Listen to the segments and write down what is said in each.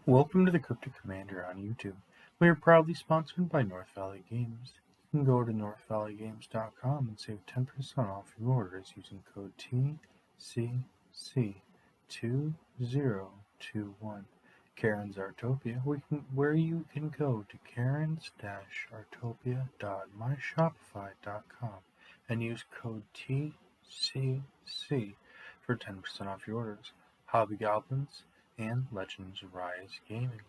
Welcome to the Cryptic Commander on YouTube. We are proudly sponsored by North Valley Games. You can go to northvalleygames.com and save 10% off your orders using code TCC2021. Karen's Artopia, where you can go to karens-artopia.myshopify.com and use code TCC for 10% off your orders. Hobby Goblins and Legends Rise Gaming.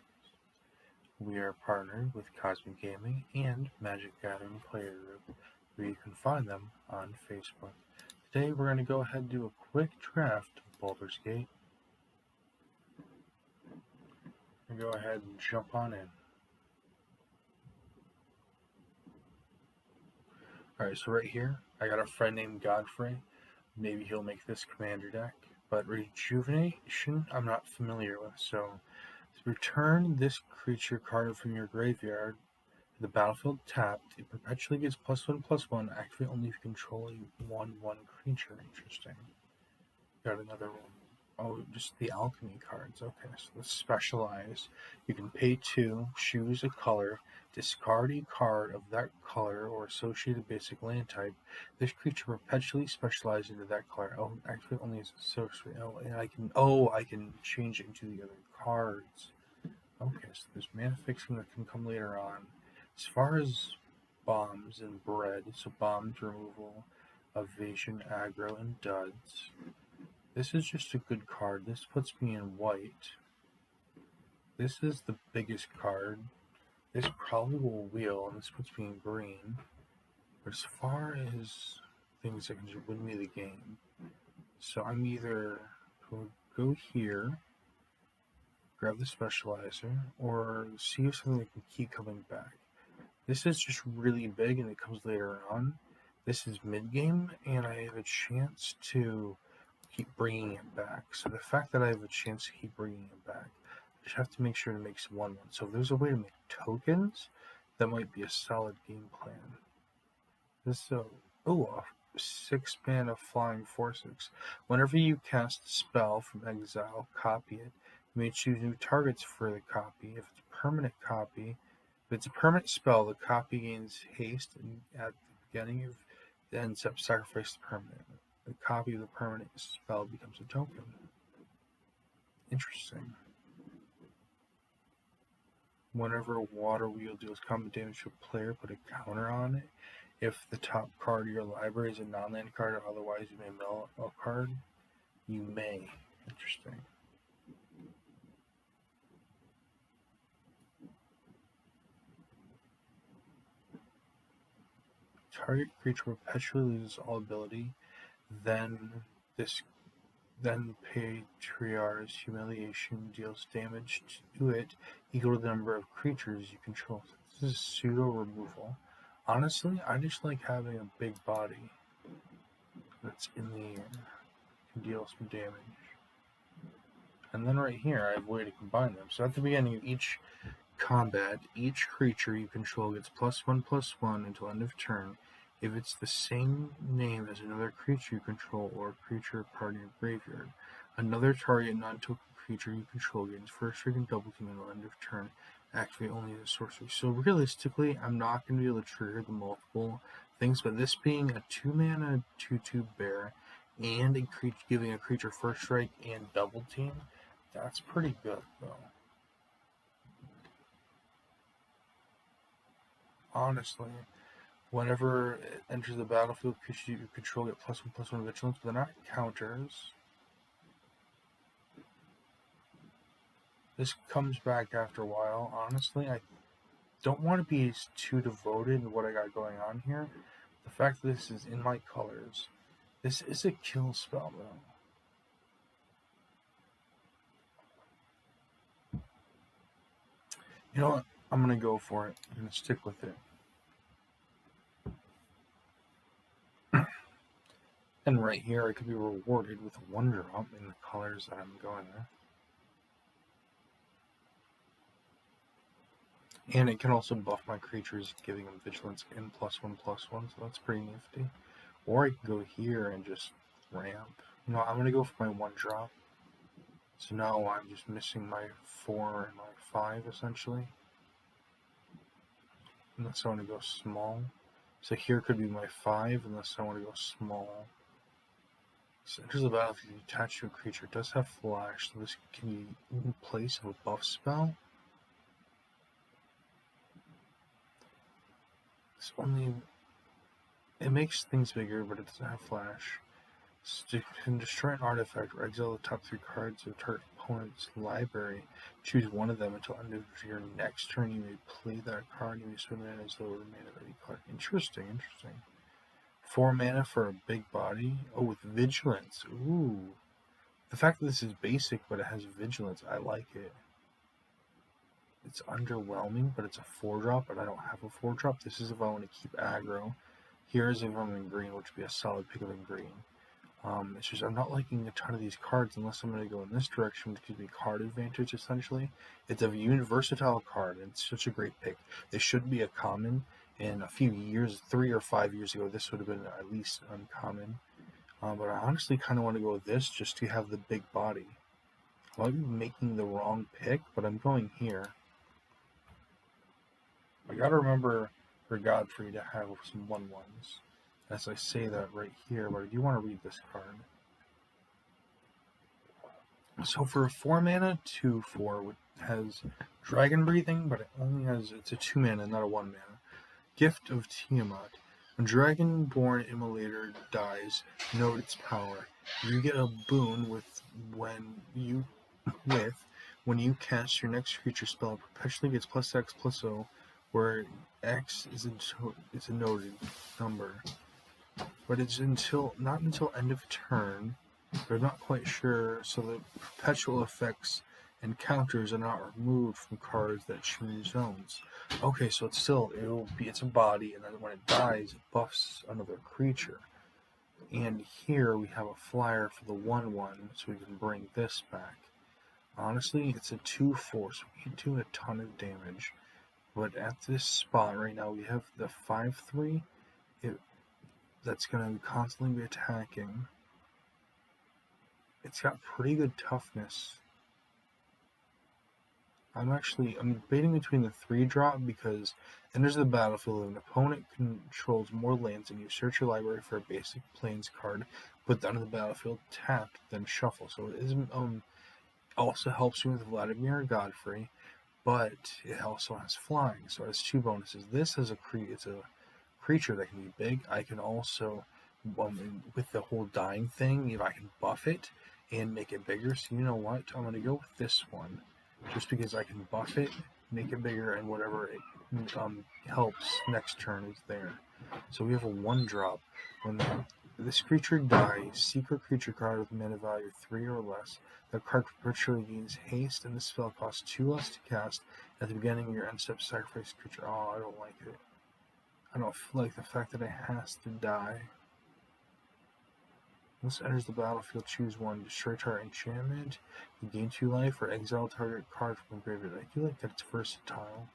We are partnered with Cosmic Gaming and Magic Gathering Player Group, where you can find them on Facebook. Today we're going to go ahead and do a quick draft of Baldur's Gate. Go ahead and jump on in. Alright, so right here, I got a friend named Godfrey. Maybe he'll make this commander deck. But Rejuvenation, I'm not familiar with, so return this creature card from your graveyard to the battlefield tapped. It perpetually gets +1/+1. Activate only if you control a 1/1 creature. Interesting. Got another one. Oh, just the alchemy cards. Okay, so let's specialize. You can pay 2, choose a color, discard a card of that color or associated basic land type. This creature perpetually specializes into that color. Oh, activate only as a sorcery. Oh, and I can change it into the other cards. Okay, so there's mana fixing that can come later on. As far as bombs and bread, so bombs removal, evasion, aggro, and duds. This is just a good card. This puts me in white. This is the biggest card. This probably will wheel, and this puts me in green. But as far as things that can just win me the game, so I'm either going to go here, grab the specializer, or see if something that can keep coming back. This is just really big, and it comes later on. This is mid-game, and I have a chance to keep bringing it back. So the fact that I have a chance to keep bringing it back, I just have to make sure to make some 1/1. So if there's a way to make tokens, that might be a solid game plan. This is a 6 mana flying 4/6. Whenever you cast a spell from exile, copy it. You may choose new targets for the copy. If it's a permanent spell, the copy gains haste, and at the beginning of the end step, sacrifice the permanent. The copy of the permanent spell becomes a token. Interesting. Whenever a water wheel deals combat damage to a player, put a counter on it. If the top card of your library is a non-land card, or otherwise you may mill a card, you may. Interesting. Target creature perpetually loses all ability. Then Patriarch's Humiliation deals damage to it equal to the number of creatures you control. This is pseudo removal. Honestly, I just like having a big body that's in the air, can deal some damage. And then right here, I have a way to combine them. So at the beginning of each combat, each creature you control gets +1/+1 until end of turn. If it's the same name as another creature you control or a creature part of your graveyard, another target non-token creature you control gains first strike and double team until end of turn. Activate only as a sorcery. So realistically, I'm not going to be able to trigger the multiple things, but this being a 2-mana 2/2 bear and giving a creature first strike and double team, that's pretty good though. Honestly. Whenever it enters the battlefield, creatures you control get +1/+1 vigilance, but they're not counters. This comes back after a while. Honestly, I don't want to be too devoted to what I got going on here. The fact that this is in my colors, this is a kill spell, though. You know what? I'm going to go for it. I'm going to stick with it. And right here, I could be rewarded with a 1-drop in the colors that I'm going with. And it can also buff my creatures, giving them vigilance and +1/+1, so that's pretty nifty. Or I can go here and just ramp. You know, I'm going to go for my 1-drop. So now I'm just missing my 4 and my 5 essentially. Unless I want to go small. So here could be my 5 unless I want to go small. So enters the battlefield attached to a creature. It does have flash, so this can be in place of a buff spell. It's only... It makes things bigger, but it doesn't have flash. So you can destroy an artifact or exile the top 3 cards of target opponent's library. Choose one of them until end of your next turn. You may play that card. You may swim in as though it remained of any card. Interesting, interesting. 4 mana for a big body. Oh, with vigilance. Ooh. The fact that this is basic, but it has vigilance, I like it. It's underwhelming, but it's a 4-drop, but I don't have a 4-drop. This is if I want to keep aggro. Here's if I'm in green, which would be a solid pick of in green. It's just I'm not liking a ton of these cards unless I'm going to go in this direction, which gives me card advantage, essentially. It's a versatile card, and it's such a great pick. This should be a common. In a few years, 3 or 5 years ago, this would have been at least uncommon. But I honestly kind of want to go with this just to have the big body. I might be making the wrong pick, but I'm going here. I gotta remember for Godfrey to have some 1/1s. As I say that right here, but I do want to read this card. So for a 4 mana, 2/4 has Dragon Breathing, but it's a 2 mana, not a 1 mana. Gift of Tiamat. When Dragonborn Immolator dies, note its power. You get a boon when you cast your next creature spell. It perpetually gets +X/+0, where X is a noted number. But it's not until end of turn. They're not quite sure, so the perpetual effects and counters are not removed from cards that change zones. Okay, so it's a body, and then when it dies, it buffs another creature. And here we have a flyer for the 1/1, so we can bring this back. Honestly, it's a 2/4, so we can't do a ton of damage. But at this spot right now, we have the 5/3 that's going to constantly be attacking. It's got pretty good toughness. I'm debating between the 3-drop because enters the battlefield if an opponent controls more lands and you search your library for a basic plains card, put that on the battlefield tapped, then shuffle. So it is also helps you with Vladimir Godfrey, but it also has flying, so it has 2 bonuses. This is it's a creature that can be big. I can also, with the whole dying thing, if I can buff it and make it bigger. So you know what? I'm going to go with this one, just because I can buff it, make it bigger, and whatever it helps next turn is there. So we have a 1-drop. When this creature dies, secret creature card with mana value 3 or less. The card perpetually gains haste, and the spell costs 2 less to cast. At the beginning of your end step, sacrifice creature. Oh, I don't like it. I don't like the fact that it has to die. Once it enters the battlefield, choose one. Destroy target enchantment. You gain 2 life, or exile target card from the graveyard. I feel like that it's versatile.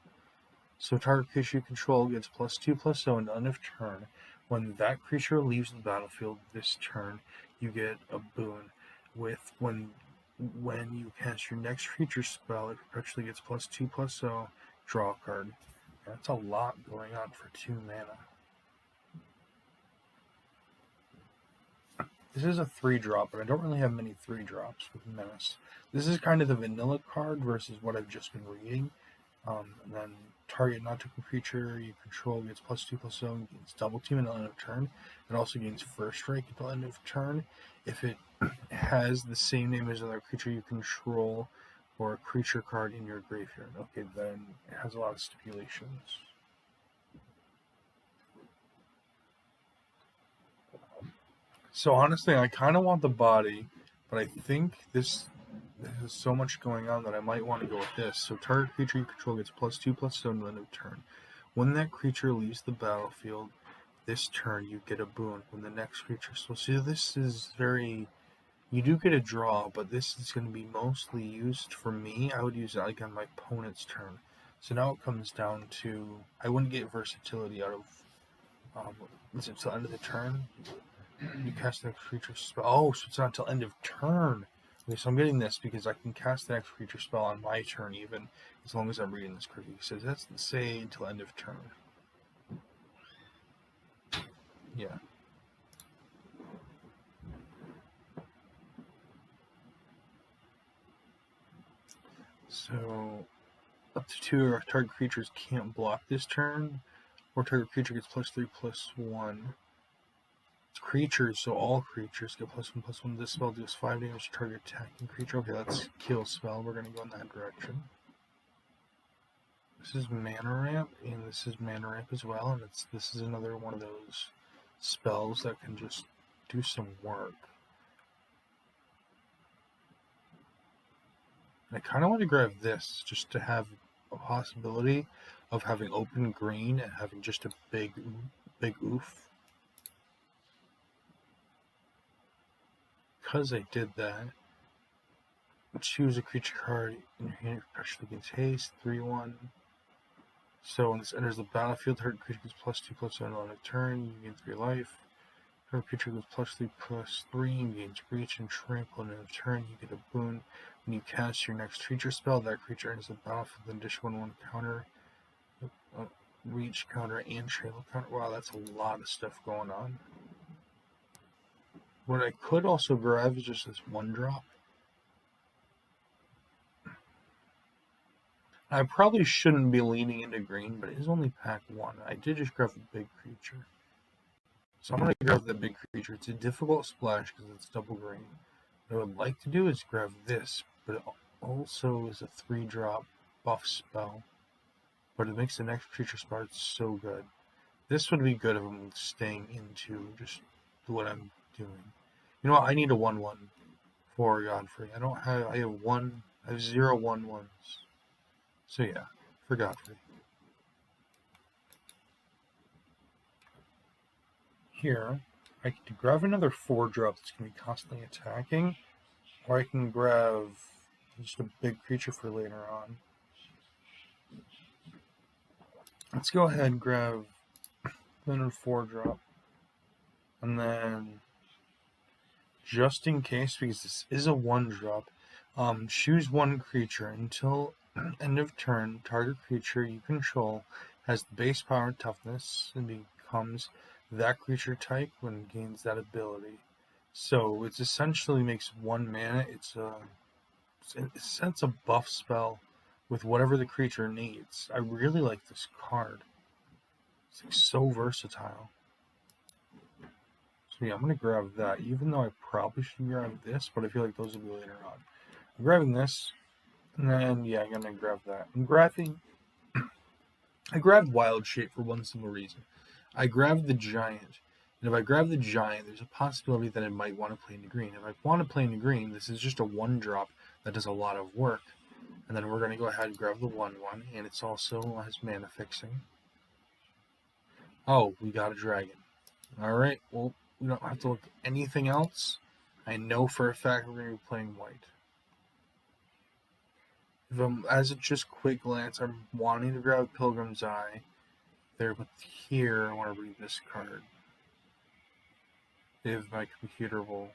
So target creature you control gets +2/+0 until end of turn. When that creature leaves the battlefield this turn, you get a boon. When you cast your next creature spell, it perpetually gets +2/+0. Draw a card. That's a lot going on for 2 mana. This is a 3-drop, but I don't really have many 3-drops with Menace. This is kind of the vanilla card versus what I've just been reading. And then target non-token creature you control gets +2/+0, gains double team until end of turn. It also gains first strike until end of turn. If it has the same name as another creature you control or a creature card in your graveyard. Okay, then it has a lot of stipulations. So honestly, I kind of want the body, but I think there's so much going on that I might want to go with this. So target creature you control gets +2/+0 until end of turn. When that creature leaves the battlefield this turn, you get a boon. When the next creature... So see, this is very... You do get a draw, but this is going to be mostly used for me. I would use it like on my opponent's turn. So now it comes down to... I wouldn't get versatility out of... is it till end of the turn? You cast that creature spell. Oh, so it's not until end of turn. Okay, so I'm getting this because I can cast the next creature spell on my turn even, as long as I'm reading this correctly. It says that's say until end of turn. Yeah. So up to 2 target creatures can't block this turn, or target creature gets +3/+1. It's creatures, so all creatures get +1/+1. This spell deals 5 damage to target attacking creature. Okay, that's kill spell. We're gonna go in that direction. This is mana ramp, and this is mana ramp as well, and this is another one of those spells that can just do some work. I kind of want to grab this just to have a possibility of having open green and having just a big oof. Because I did that, choose a creature card in your hand, pressure against haste, 3/1. So when this enters the battlefield, target creature gets +2/+1 on a turn, you gain 3 life. Target creature gets +3/+3 and gains reach and trample, and in a turn you get a boon. When you cast your next creature spell, that creature enters the battlefield and dish 1/1 counter. Reach counter and trample counter. Wow, that's a lot of stuff going on. What I could also grab is just this 1-drop. I probably shouldn't be leaning into green, but it is only pack 1. I did just grab the big creature. So I'm going to grab the big creature. It's a difficult splash because it's double green. What I would like to do is grab this, but it also is a 3-drop buff spell. But it makes the next creature spell so good. This would be good if I'm staying into just what I'm doing. You know what? I need a 1/1 for Godfrey. I have 0 1/1s. So yeah, for Godfrey. Here, I can grab another 4-drop that's going to be constantly attacking, or I can grab just a big creature for later on. Let's go ahead and grab another 4-drop. And then, just in case, because this is a 1-drop, choose one creature. Until end of turn, target creature you control has the base power and toughness and becomes that creature type when it gains that ability. So it essentially makes 1 mana. It's a buff spell with whatever the creature needs. I really like this card. It's like so versatile. So yeah, I'm gonna grab that, even though I probably should grab this, but I feel like those will be later on. I'm grabbing this, and then yeah, I'm gonna grab that. I grabbed Wild Shape for one simple reason. I grabbed the Giant, and if I grab the Giant, there's a possibility that I might want to play into green. If I want to play into green, this is just a 1-drop that does a lot of work. And then we're going to go ahead and grab the 1/1, and it's also has mana fixing. Oh, we got a dragon. Alright, well, we don't have to look at anything else. I know for a fact we're going to be playing white. As a just quick glance, I'm wanting to grab Pilgrim's Eye there, but here I want to read this card. If my computer will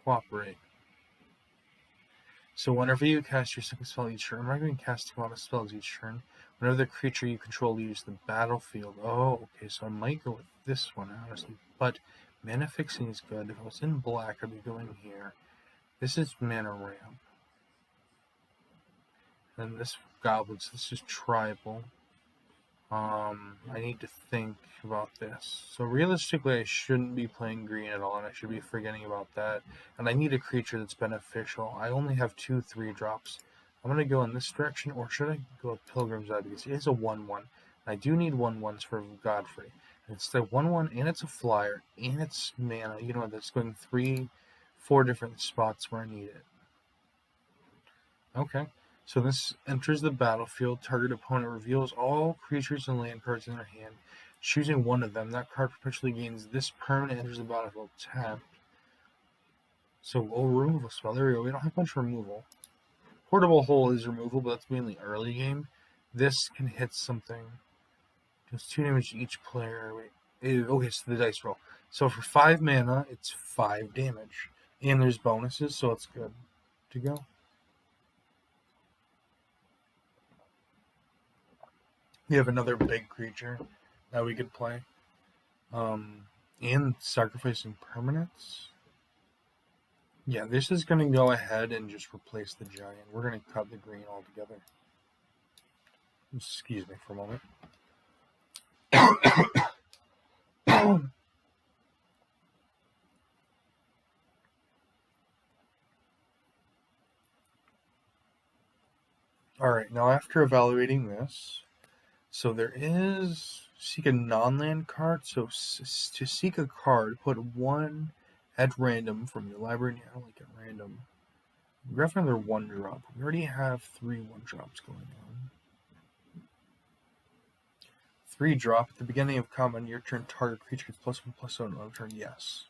cooperate. So whenever you cast your second spell each turn, I'm not going to cast a lot of spells each turn. Whenever the creature you control leaves the battlefield. Oh, okay, so I might go with this one, honestly. But mana fixing is good. If I was in black, I'd be going here. This is mana ramp. And this goblins, this is tribal. I need to think about this. So realistically, I shouldn't be playing green at all, and I should be forgetting about that. And I need a creature that's beneficial. I only have 2 3-drops. I'm going to go in this direction, or should I go with Pilgrim's Eye? Because it is a 1/1. I do need 1/1s for Godfrey. And it's the 1/1, and it's a flyer, and it's mana. You know, that's going 4 different spots where I need it. Okay. So this enters the battlefield. Target opponent reveals all creatures and land cards in their hand. Choosing one of them, that card perpetually gains this permanent enters the battlefield tapped. So removal spell. There we go. We don't have much removal. Portable Hole is removal, but that's mainly early game. This can hit something. Does 2 damage to each player. Okay, so the dice roll. So for 5 mana, it's 5 damage. And there's bonuses, so it's good to go. We have another big creature that we could play. And sacrificing permanents. Yeah, this is going to go ahead and just replace the giant. We're going to cut the green altogether. Excuse me for a moment. Alright, now after evaluating this, so there is seek a non-land card. So to seek a card, put one at random from your library. I don't like at random. Grab another 1-drop. We already have 3 1-drops going on. 3-drop at the beginning of combat, your turn, target creature gets +1/+1 on turn. Yes.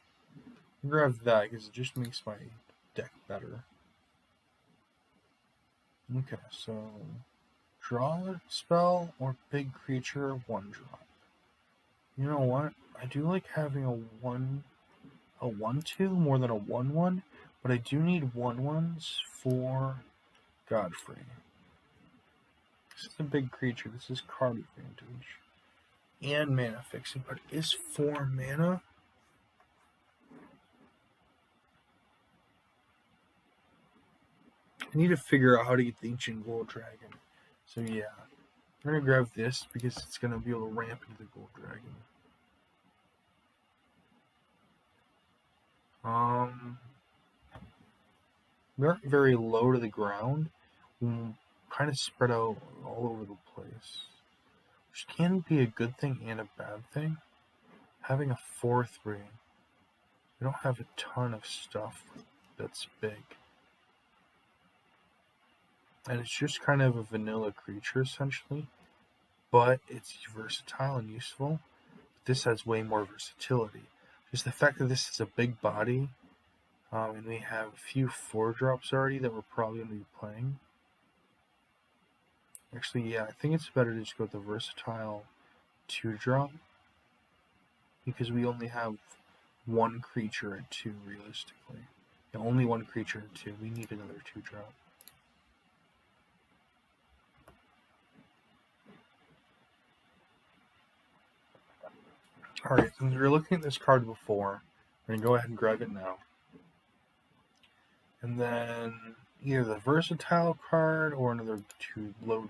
Grab that because it just makes my deck better. Okay, so draw a spell or big creature 1-drop. You know what? I do like having a 1/2 more than a 1/1, but I do need 1/1s for Godfrey. This is a big creature. This is card advantage and mana fixing, but it is 4 mana. I need to figure out how to get the Ancient Gold Dragon. So yeah, I'm gonna grab this because it's gonna be able to ramp into the Gold Dragon. We aren't very low to the ground. We kind of spread out all over the place, which can be a good thing and a bad thing. Having a 4/3, we don't have a ton of stuff that's big. And it's just kind of a vanilla creature, essentially. But it's versatile and useful. This has way more versatility. Just the fact that this is a big body, and we have a few 4-drops already that we're probably going to be playing. Actually, yeah, I think it's better to just go with the versatile 2-drop. Because we only have 1 creature at 2, realistically. Yeah, only 1 creature at 2. We need another 2-drop. Alright, since we were looking at this card before, we're going to go ahead and grab it now. And then either the versatile card or another 2 low.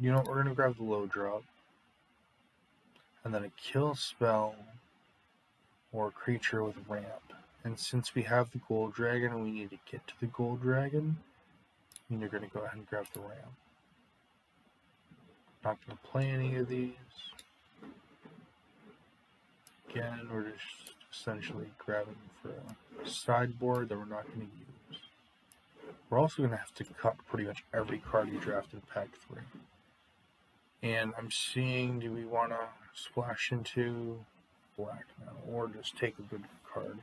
You know what, we're going to grab the low drop. And then a kill spell or a creature with ramp. And since we have the gold dragon and we need to get to the gold dragon, you're going to go ahead and grab the ramp. Not going to play any of these. Again, we're just essentially grabbing for a sideboard that we're not going to use. We're also going to have to cut pretty much every card we draft in pack 3. And I'm seeing, do we want to splash into black now, or just take a good card?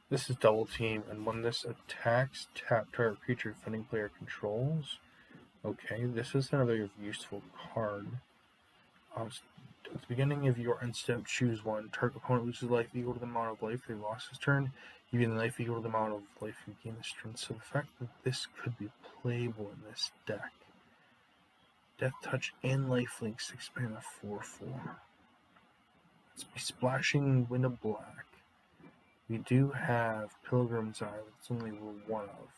This is double team, and when this attacks, tap target creature defending player controls. Okay, this is another useful card. At the beginning of your end step, choose one. Target opponent loses life equal to the amount of life they lost this turn. You gain life equal to the amount of life you gain this turn. So the fact that this could be playable in this deck. Death Touch and Lifelink 6 mana 4/4. Let's be splashing Wind of Black. We do have Pilgrim's Eye, that's only one of.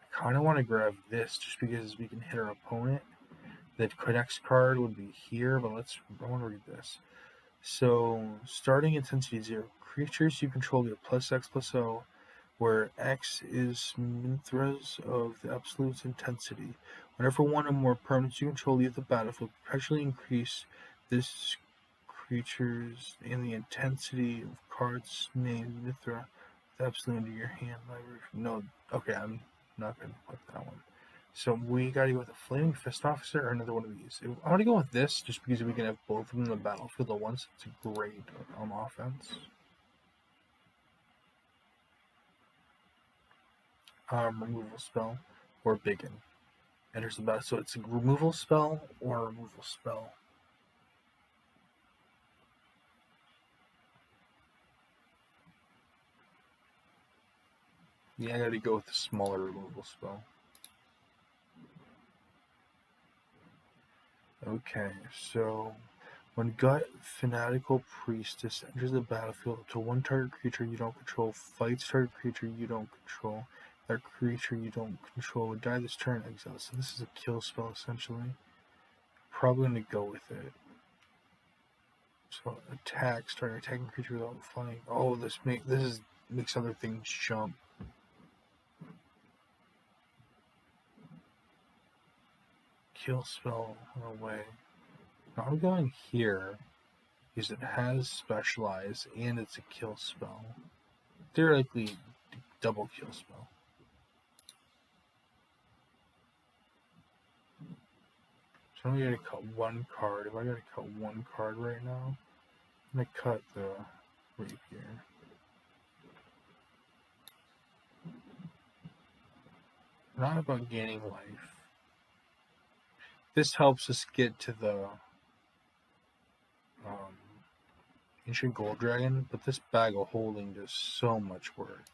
I kind of want to grab this just because we can hit our opponent. The next card would be here, but I want to read this. So, starting intensity 0. Creatures you control get +X/+O, where X is Minthras of the absolute intensity. Whenever one or more permanents you control leave the battlefield, perpetually increase this creature's and the intensity of cards named Mithra with absolute into your hand. No, okay, I'm not going to click that one. So we got to go with a Flaming Fist Officer or another one of these. I want to go with this just because we can have both of them in the battlefield at once. It's a great offense. Removal spell or Biggin. Enters the battle. So it's a removal spell or a removal spell. Yeah, I gotta go with the smaller removal spell. Okay, so when Gut Fanatical Priestess enters the battlefield, up to one target creature you don't control fights target creature you don't control. That creature you don't control would die this turn, exile. So this is a kill spell essentially. Probably gonna go with it. So attack, starting attacking creature without flying. Oh, this makes other things jump. Kill spell away. Now I'm going here because it has specialize and it's a kill spell. Theoretically, double kill spell. So I'm gonna cut one card. If I gotta cut one card right now, I'm gonna cut the rapier. Not about gaining life. This helps us get to the ancient gold dragon, but this bag of holding does so much work.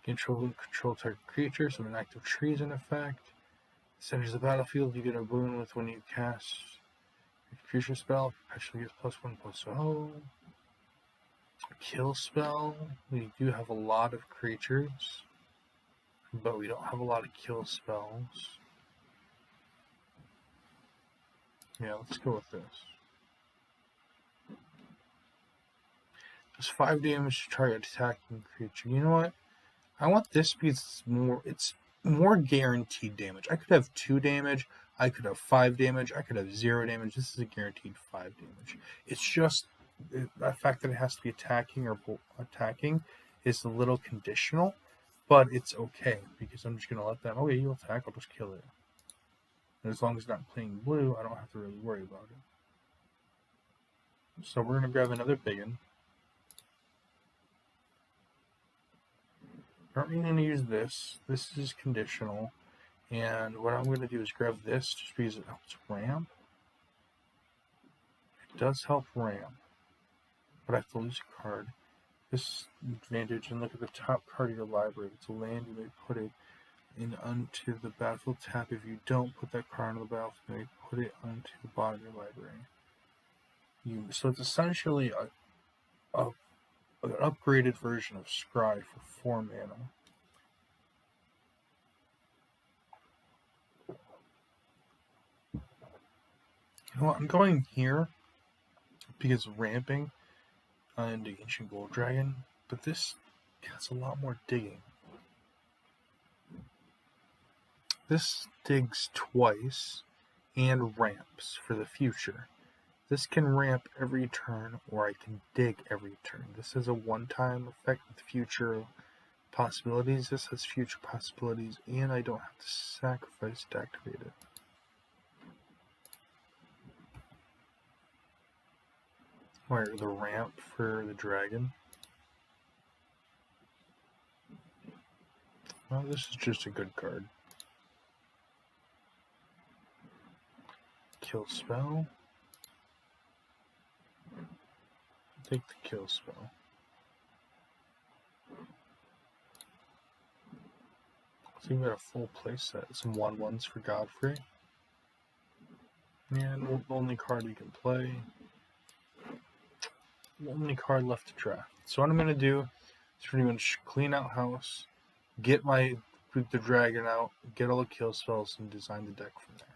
Control target creatures with an active tree is in effect. Centers the battlefield, you get a boon with when you cast your creature spell. Perpetually gets +1/+0. Kill spell. We do have a lot of creatures, but we don't have a lot of kill spells. Yeah, let's go with this. Does 5 damage to target attacking creature. You know what? I want this because it's more guaranteed damage. I could have 2 damage, I could have 5 damage, I could have 0 damage. This is a guaranteed 5 damage. It's just the fact that it has to be attacking or attacking is a little conditional, but it's okay because I'm just gonna let them. Okay, you attack, I'll just kill it. And as long as it's not playing blue, I don't have to really worry about it. So we're gonna grab another biggin. Aren't we gonna use this? This is conditional. And what I'm going to do is grab this just because it helps ramp. It does help ramp, but I have to lose a card. This advantage, and look at the top card of your library. If it's a land, you may put it in onto the battlefield tap. If you don't put that card on the battlefield, you may put it onto the bottom of your library. So it's essentially an upgraded version of Scry for 4 mana. You know what, I'm going here because of ramping into Ancient Gold Dragon, but this gets a lot more digging. This digs twice and ramps for the future. This can ramp every turn, or I can dig every turn. This is a one-time effect with future possibilities. This has future possibilities, and I don't have to sacrifice to activate it. Where the ramp for the dragon. Well, this is just a good card. Kill spell. Take the kill spell. So you got a full play set. Some 1/1s for Godfrey. And the only card we can play. The only card left to draft. So what I'm gonna do is pretty much clean out house, get the dragon out, get all the kill spells, and design the deck from there.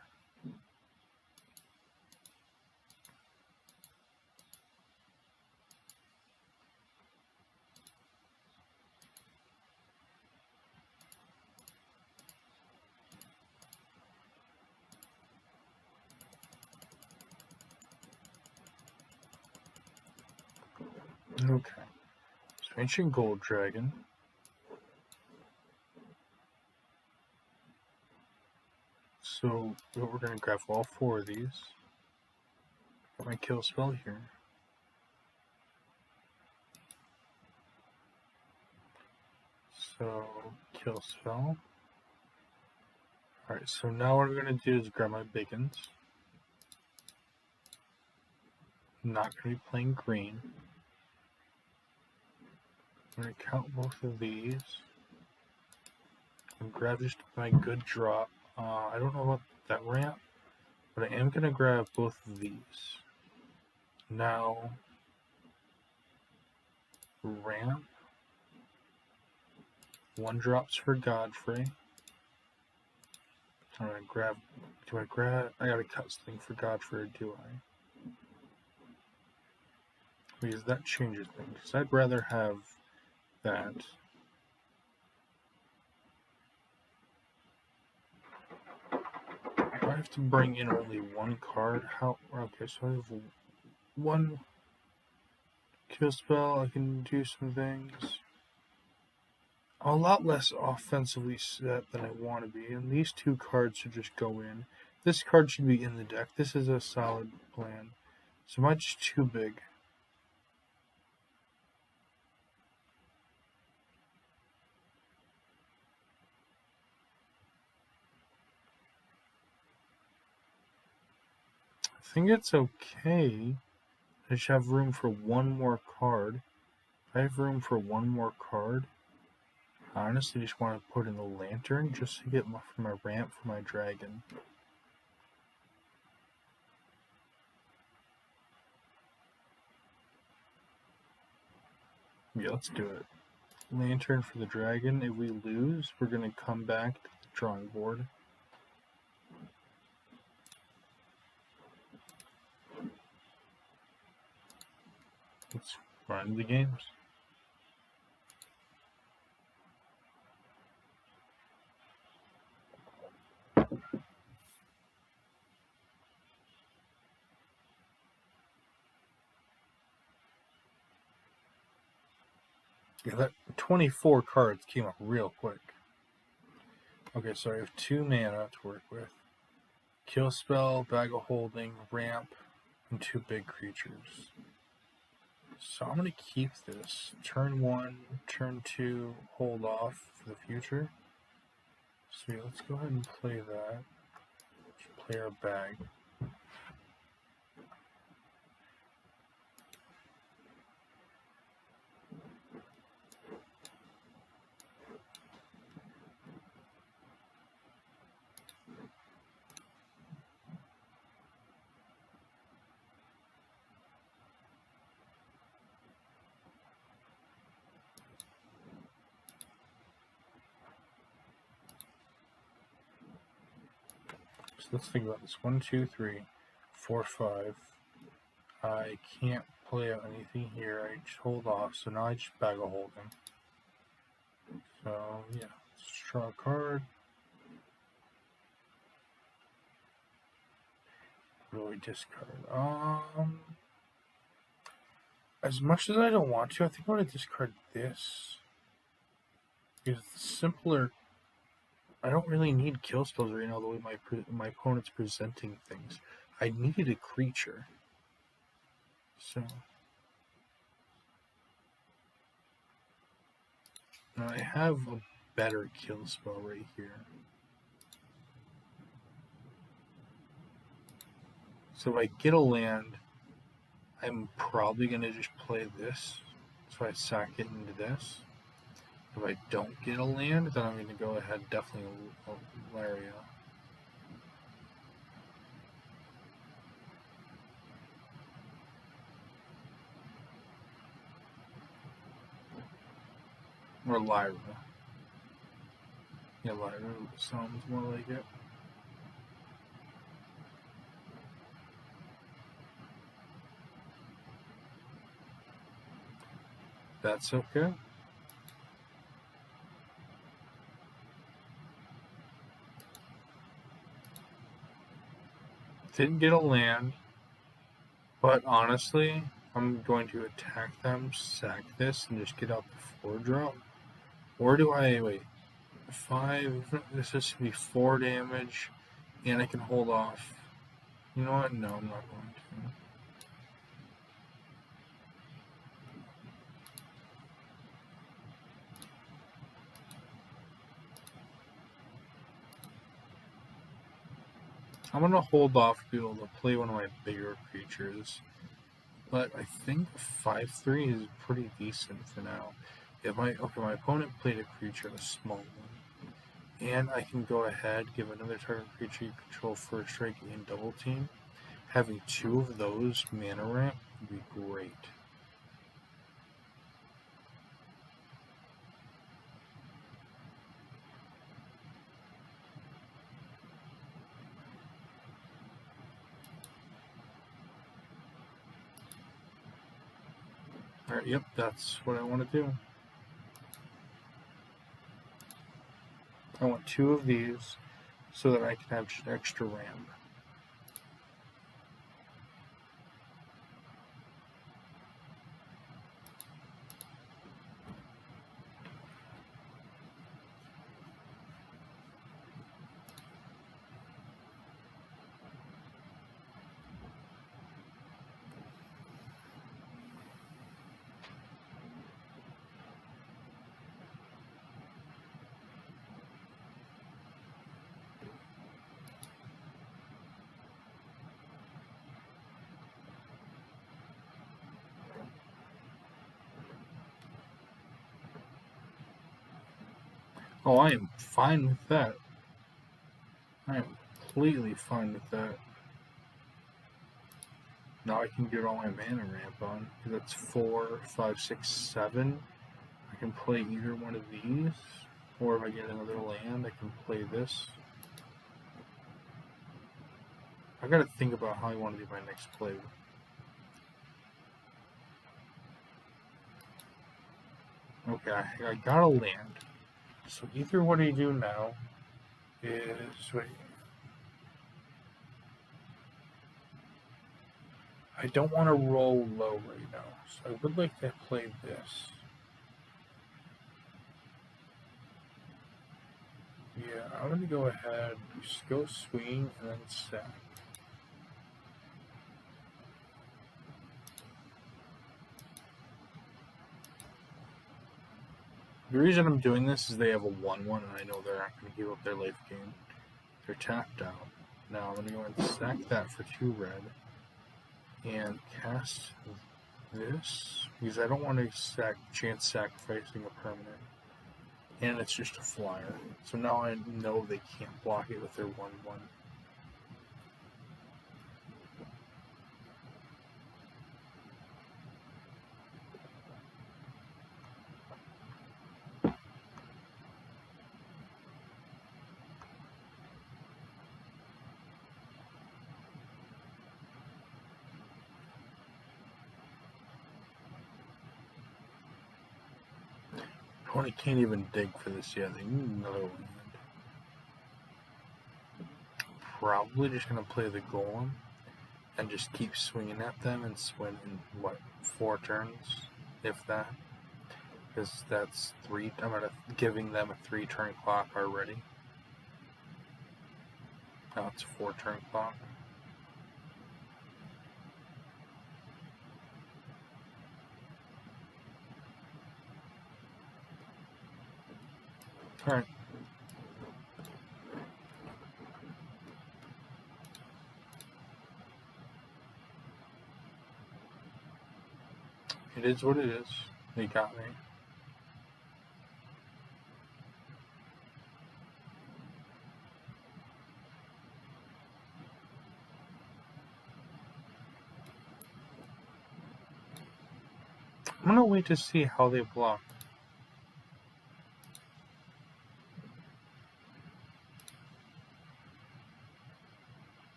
Okay. So Ancient Gold Dragon. So we're gonna grab all 4 of these. Got my kill spell here. So kill spell. Alright, so now what I'm gonna do is grab my bacons. not going to be playing green. I'm going to count both of these and grab just my good drop. I don't know about that ramp, but I am going to grab both of these. Now, ramp. One drops for Godfrey. I'm going to grab. Do I grab? I got to cut something for Godfrey, or do I? Because that changes things. Because I'd rather have that. I have to bring in only one card. How? Okay, so I have one kill spell. I can do some things. I'm a lot less offensively set than I want to be, and these two cards should just go in. This card should be in the deck. This is a solid plan. So much too big. I think it's okay. I just have room for one more card. If I have room for one more card, I honestly just want to put in the lantern just to get for my ramp for my dragon. Yeah, let's do it. Lantern for the dragon. If we lose, we're going to come back to the drawing board. Let's run the games. Yeah, that 24 cards came up real quick. Okay, so I have 2 mana to work with. Kill spell, bag of holding, ramp, and 2 big creatures. So I'm going to keep this. Turn 1, turn 2, hold off for the future. So yeah, let's go ahead and play that. Let's play our bag. So let's think about this. 1, 2, 3, 4, 5. I can't play out anything here. I just hold off. So now I just bag of holding. So yeah, let's draw a card. Really discard. As much as I don't want to, I think I want to discard this. Because it's simpler. I don't really need kill spells right now the way my opponent's presenting things. I needed a creature. So now I have a better kill spell right here. So if I get a land, I'm probably going to just play this. So I sack it into this. If I don't get a land, then I'm going to go ahead definitely Laria. Or Lyra. Yeah, Lyra sounds more like it. That's okay. Didn't get a land, but honestly, I'm going to attack them, sack this, and just get out the 4 drop. Or do I wait? 5. This is to be 4 damage, and I can hold off. You know what? No, I'm not going to. I'm gonna hold off to be able to play one of my bigger creatures. but I think 5/3 is pretty decent for now. If my opponent played a creature, a small one, and I can go ahead, give another target creature you control first strike and double team. Having two of those mana ramp would be great. Alright, yep, that's what I want to do. I want two of these so that I can have just extra ramp. Oh, I am fine with that. I am completely fine with that. Now I can get all my mana ramp on. That's 4, 5, 6, 7. I can play either one of these, or if I get another land, I can play this. I gotta think about how I want to do my next play. Okay, I got a land. So either what I do now is wait. I don't want to roll low right now, so I would like to play this. Yeah, I'm gonna go ahead, just go swing and then sack. The reason I'm doing this is they have a 1/1 and I know they're not going to give up their life gain. They're tapped out. Now I'm going to go and sack that for 2 red and cast this because I don't want to chance sacrificing a permanent. And it's just a flyer. So now I know they can't block it with their 1/1. Tony can't even dig for this yet. They need another land. Probably just going to play the golem and just keep swinging at them and swing in, 4 turns, if that. Because that's 3. I'm giving them a 3-turn clock already. Now it's a 4-turn clock. Alright. It is what it is. They got me. I'm gonna wait to see how they block.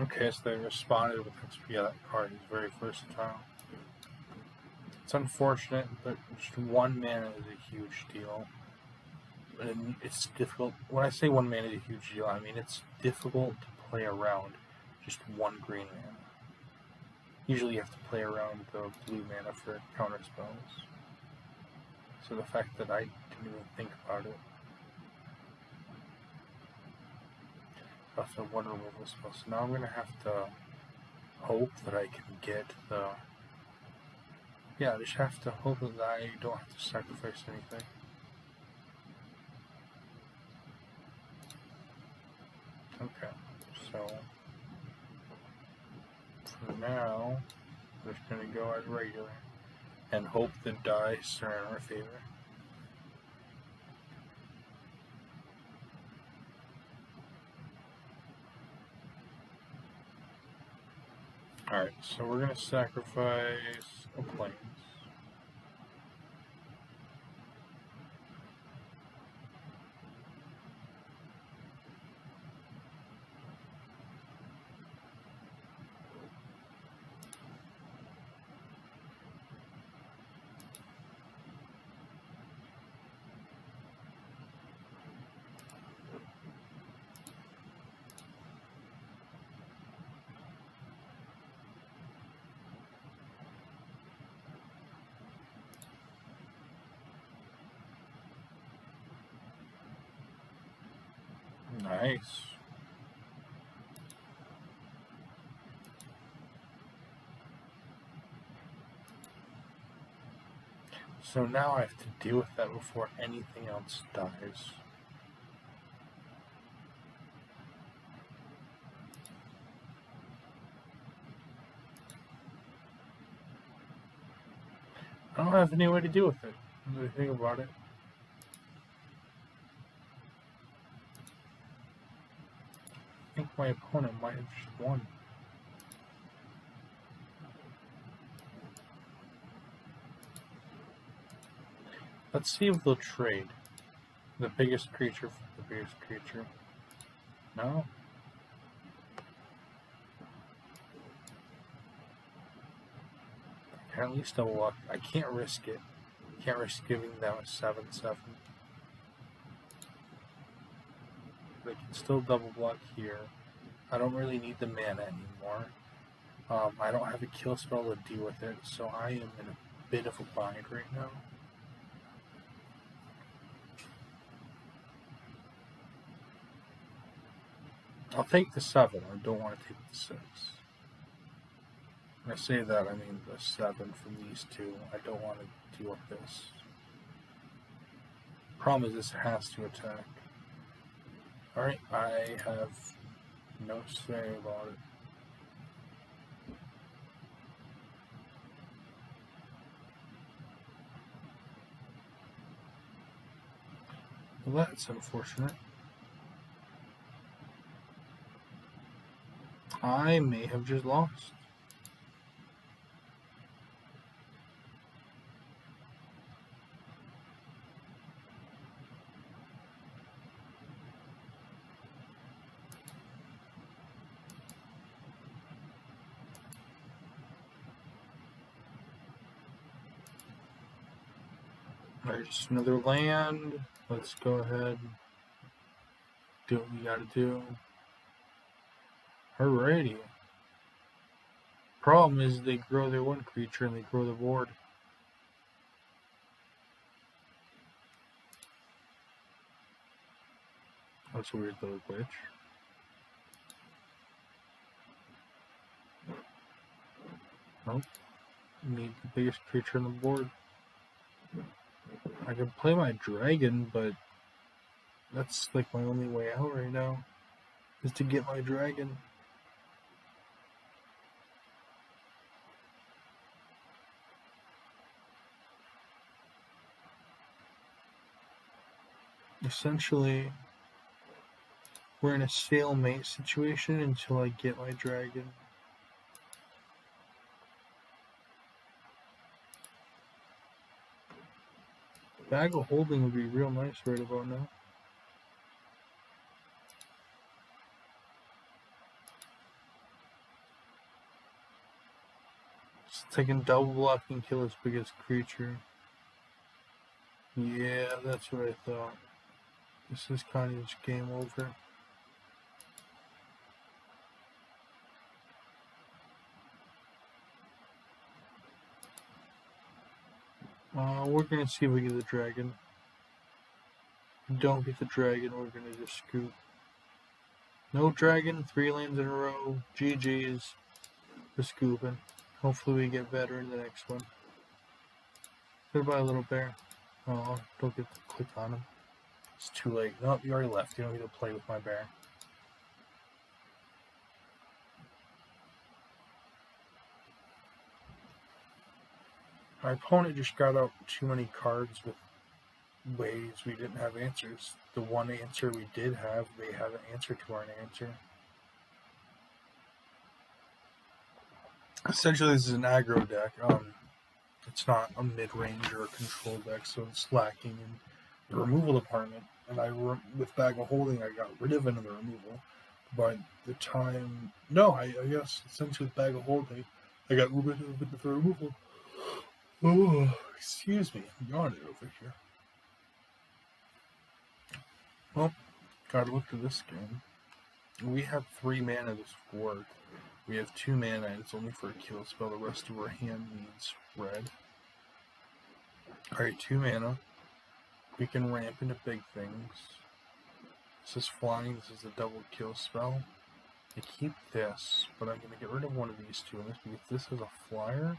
Okay, so they responded with XP. Yeah, that card is very versatile. It's unfortunate, but just 1 mana is a huge deal. And it's difficult. When I say 1 mana is a huge deal, I mean it's difficult to play around just 1 green mana. Usually you have to play around the blue mana for counter spells. So the fact that I didn't even think about it. Also one removal spell. So now I'm going to have to hope that I can get the... Yeah, I just have to hope that I don't have to sacrifice anything. Okay, so for now, we're just going to go as regular and hope the dice are in our favor. Alright, so we're going to sacrifice a plains. Nice. So now I have to deal with that before anything else dies. I don't have any way to deal with it. What do you think about it? I think my opponent might have just won. Let's see if they'll trade. The biggest creature for the biggest creature. No? I can at least double up. I can't risk it. Can't risk giving them a 7/7. They can still double block here. I don't really need the mana anymore. I don't have a kill spell to deal with it, so I am in a bit of a bind right now. I'll take the 7. I don't want to take the 6. When I say that, I mean the 7 from these two. I don't want to deal with this. Problem is, this has to attack. Alright, I have no say about it. Well, that's unfortunate. I may have just lost. Alright, just another land. Let's go ahead and do what we gotta do. Alrighty. Problem is they grow their one creature and they grow the board. That's a weird little glitch. Nope. Need the biggest creature on the board. I can play my dragon, but that's like my only way out right now, is to get my dragon. Essentially, we're in a stalemate situation until I get my dragon. Bag of Holding would be real nice right about now. So I can double block and kill his biggest creature. Yeah, that's what I thought. This is kind of just game over. We're gonna see if we get the dragon. If we don't get the dragon, we're gonna just scoop. No dragon, 3 lanes in a row. GG's. We're scooping. Hopefully we get better in the next one. Goodbye, little bear. Oh, don't get to click on him. It's too late. No, you already left. You don't need to play with my bear. My opponent just got out too many cards with ways we didn't have answers. The one answer we did have, they have an answer to our answer. Essentially, this is an aggro deck. It's not a mid-range or a control deck, so it's lacking in the removal department. And with Bag of Holding, I got rid of another removal. By the time, no, I guess essentially with Bag of Holding, I got rid of the removal. Oh, excuse me, I'm yawning over here. Well, gotta look at this game. We have 3 mana this work. We have 2 mana, and it's only for a kill spell. The rest of our hand needs red. Alright, 2 mana. We can ramp into big things. This is flying, this is a double kill spell. I keep this, but I'm going to get rid of one of these 2 because this is a flyer,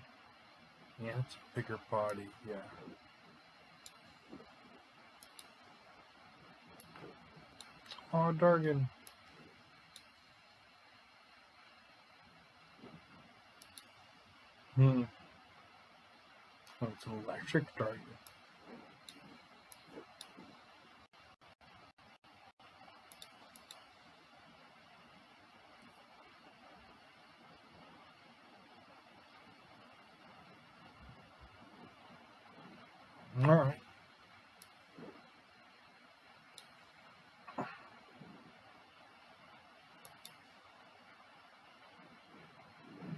and it's a bigger body, yeah. Oh, Dargan. Oh, it's an electric Dargan. Alright.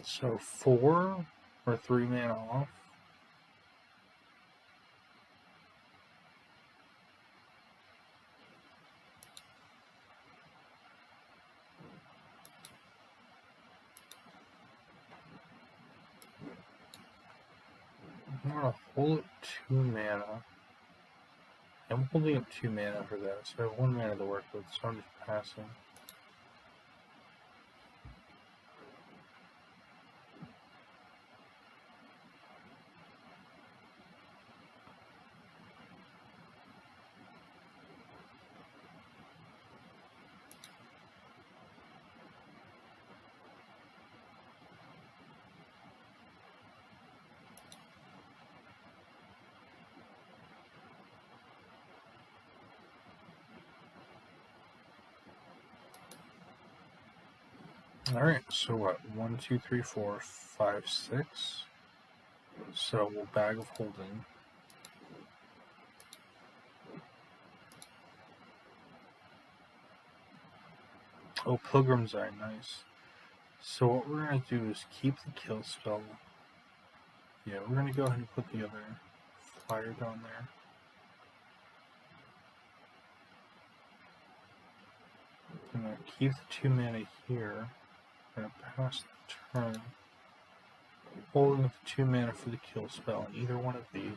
So 4 or 3 mana off. I'm gonna hold up 2 mana. I'm holding up 2 mana for that, so I have 1 mana to work with, so I'm just passing. Alright, so what? 1, 2, 3, 4, 5, 6. So we'll Bag of Holding. Oh, Pilgrim's Eye, nice. So what we're going to do is keep the kill spell. Yeah, we're going to go ahead and put the other flyer down there. I'm going to keep the 2 mana here. I'm going to pass the turn. Holding with the 2 mana for the kill spell on either one of these.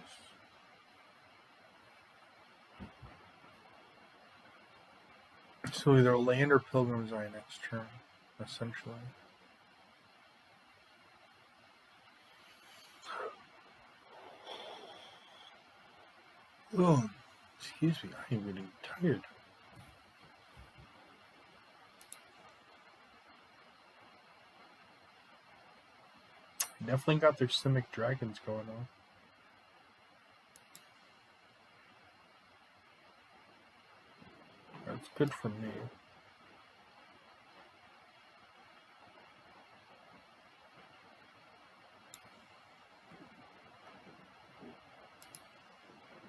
So either land or Pilgrim's Eye next turn, essentially. Oh, excuse me, I am getting tired. Definitely got their Simic Dragons going on. That's good for me.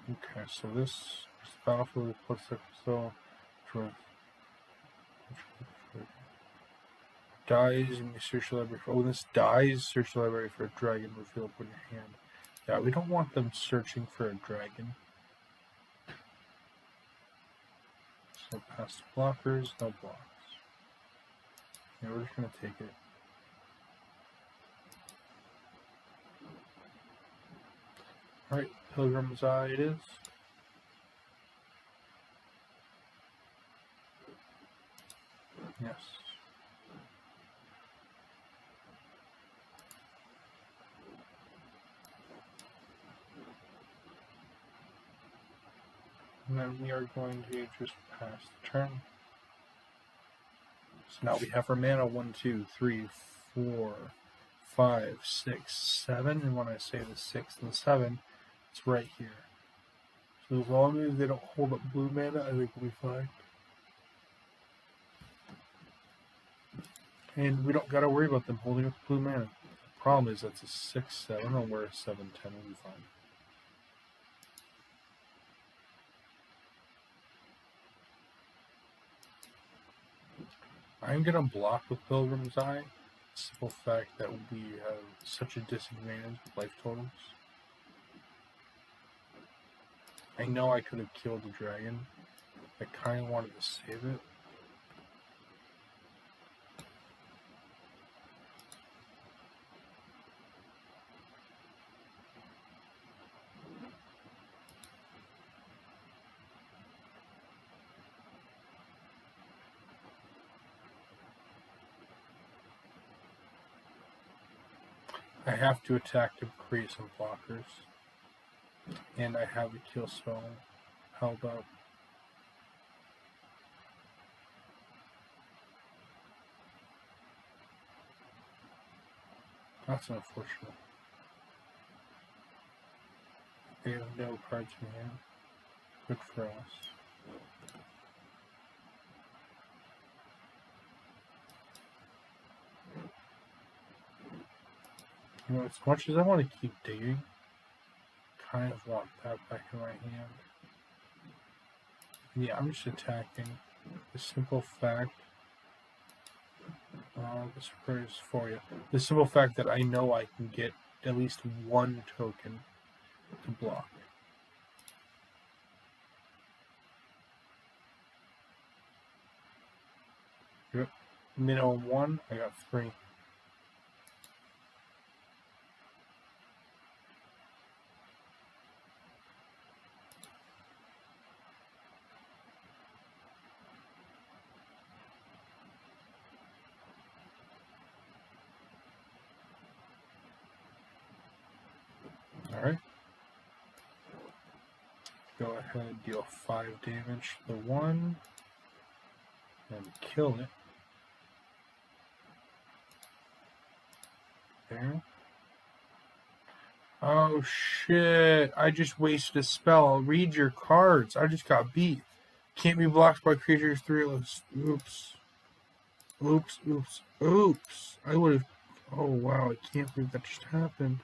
Okay, so this battlefield plus 6, so for dies, and you search the library for. Oh, this dies, search the library for a dragon, reveal up in your hand. Yeah, we don't want them searching for a dragon. So past blockers, no blocks. Yeah, we're just gonna take it. Alright, Pilgrim's Eye it is. Yes. And then we are going to just pass the turn. So now we have our mana 1, 2, 3, 4, 5, 6, 7. And when I say the 6 and 7, it's right here. So as long as they don't hold up blue mana, I think we'll be fine. And we don't gotta worry about them holding up blue mana. The problem is that's a 6, 7, or where a 7, 10 will be fine. I'm gonna block with Pilgrim's Eye. The simple fact that we have such a disadvantage with life totals. I know I could have killed the dragon. I kind of wanted to save it. I have to attack to create some blockers. And I have the kill spell held up. That's unfortunate. They have no cards in hand. Good for us. You know, as much as I want to keep digging, kind of want that back in my hand. Yeah, I'm just attacking. The simple fact. This is for you. The simple fact that I know I can get at least one token to block. Yep. Minimum 1, I got 3. Alright. Go ahead, deal 5 damage to the 1, and kill it. There. Oh shit, I just wasted a spell. Read your cards. I just got beat. Can't be blocked by creatures 3-less. Oops. Oops, oops, oops. I would have. Oh wow, I can't believe that just happened.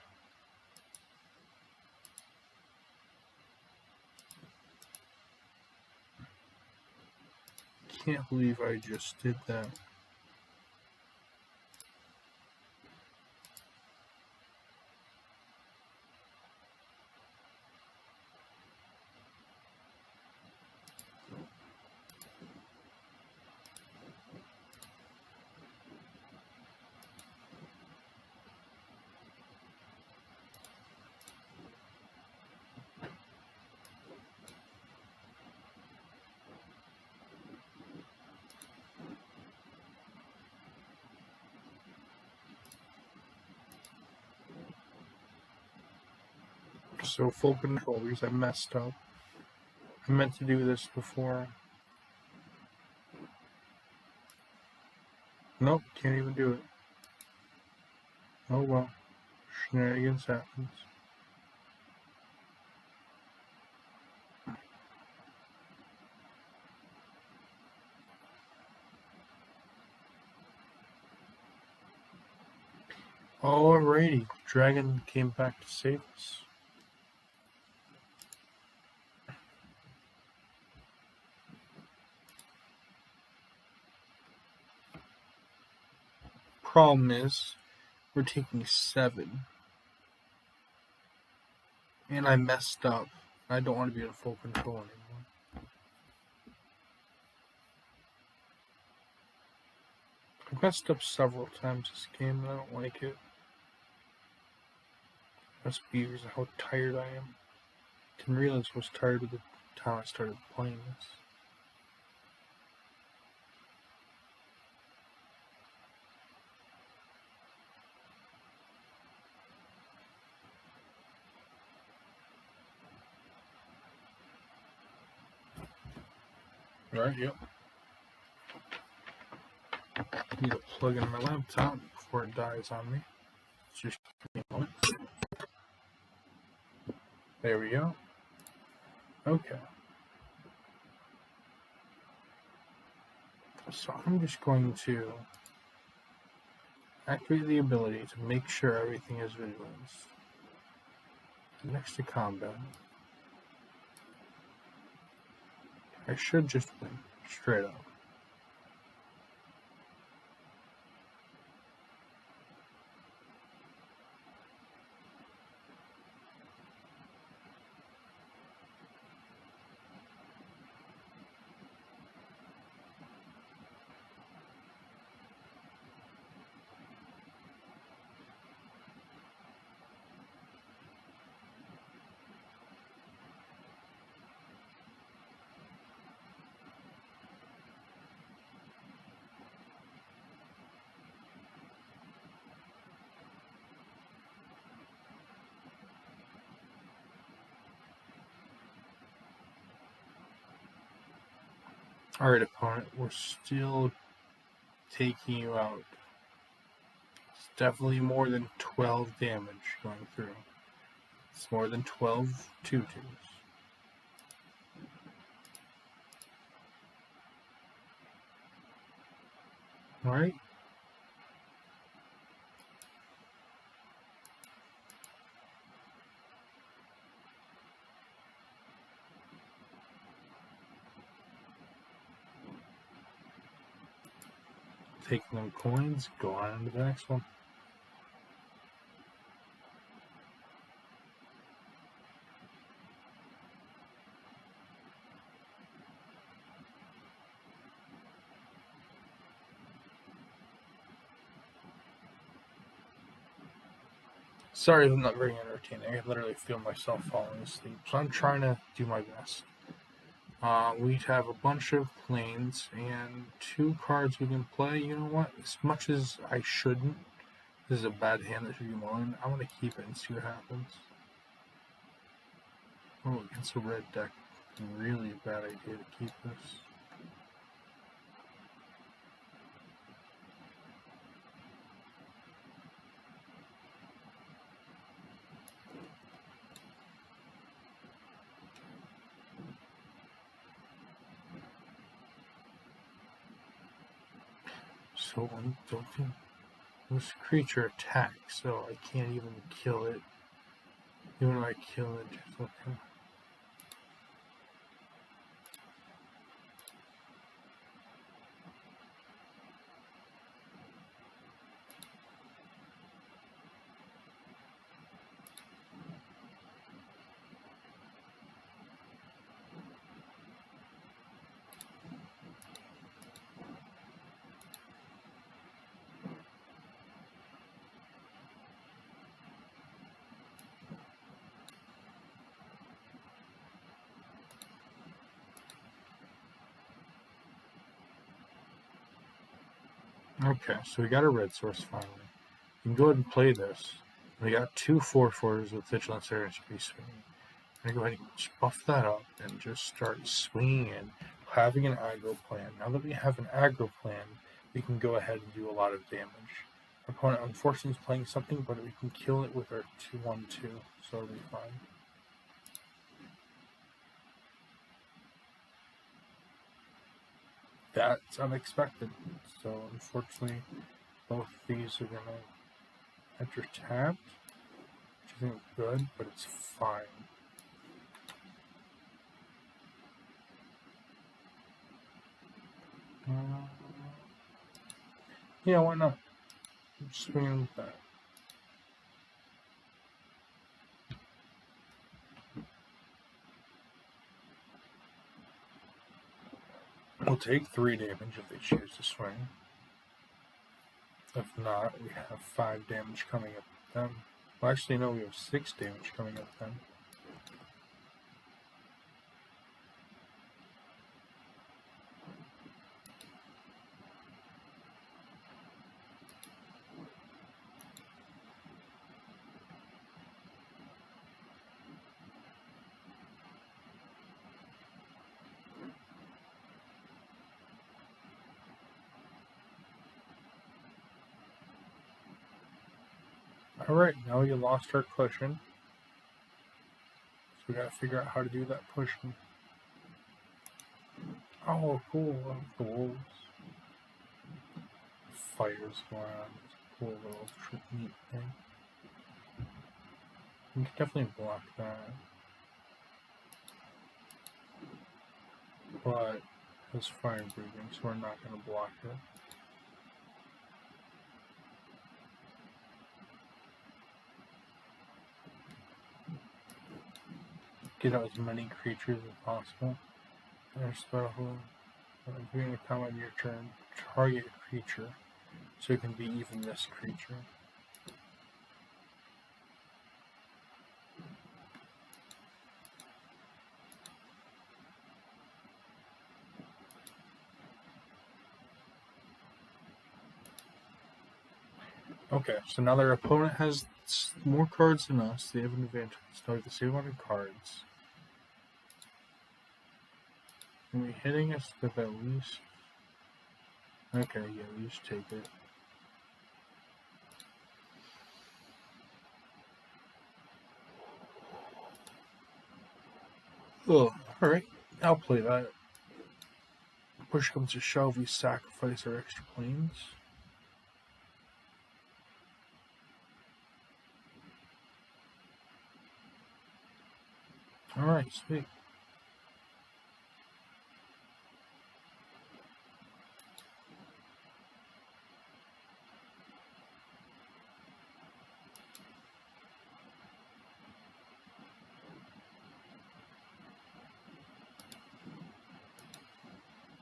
Can't believe I just did that. So full control because I messed up. I meant to do this before. Nope, can't even do it. Oh well. Shenanigans happens. Alrighty, Dragon came back to save us. Problem is, we're taking 7. And I messed up. I don't want to be in full control anymore. I messed up several times this game and I don't like it. Must be because of how tired I am. I didn't realize I was tired by the time I started playing this. Right, yep. Need to plug in my laptop before it dies on me. Just a moment. There we go. Okay. So I'm just going to activate the ability to make sure everything is visualized. Next to combat, I should just win, straight up. Alright, opponent, we're still taking you out. It's definitely more than 12 damage going through. It's more than 12 2-2s. Alright? Taking them coins, go on to the next one. Sorry if I'm not very entertaining. I literally feel myself falling asleep, so I'm trying to do my best. We have a bunch of planes and 2 cards we can play. You know what? As much as I shouldn't, this is a bad hand that should be mulling. I want to keep it and see what happens. Oh, against a red deck. Really a bad idea to keep this. So don't think this creature attacks, so I can't even kill it. Even if I kill it, it's okay. Okay, so we got a red source finally. You can go ahead and play this. We got 2 4/4s with Vigilance Area and Space Swinging. I'm going to go ahead and just buff that up and just start swinging in, having an aggro plan. Now that we have an aggro plan, we can go ahead and do a lot of damage. Our opponent unfortunately is playing something, but we can kill it with our 2/1/2, so it'll be fine. That's unexpected. So unfortunately, both these are going to enter tapped, which isn't good, but it's fine. Yeah, why not? Swing with that. We'll take 3 damage if they choose to swing. If not, we have 5 damage coming at them. Well, actually, no, we have 6 damage coming up then. Alright, now we lost our cushion. So we gotta figure out how to do that pushing. Oh, cool. The wolves. Fires going on. It's a cool little neat thing. We can definitely block that. But it's fire breathing, so we're not going to block it. Get out as many creatures as possible. There's special. During a time on your turn, target creature. So it can be even this creature. Okay, so now their opponent has more cards than us. They have an advantage. So the same amount of cards. And we hitting us with at least. Okay, yeah, we just take it. Oh, alright. I'll play that. Push comes to shove, we sacrifice our extra planes. Alright, sweet.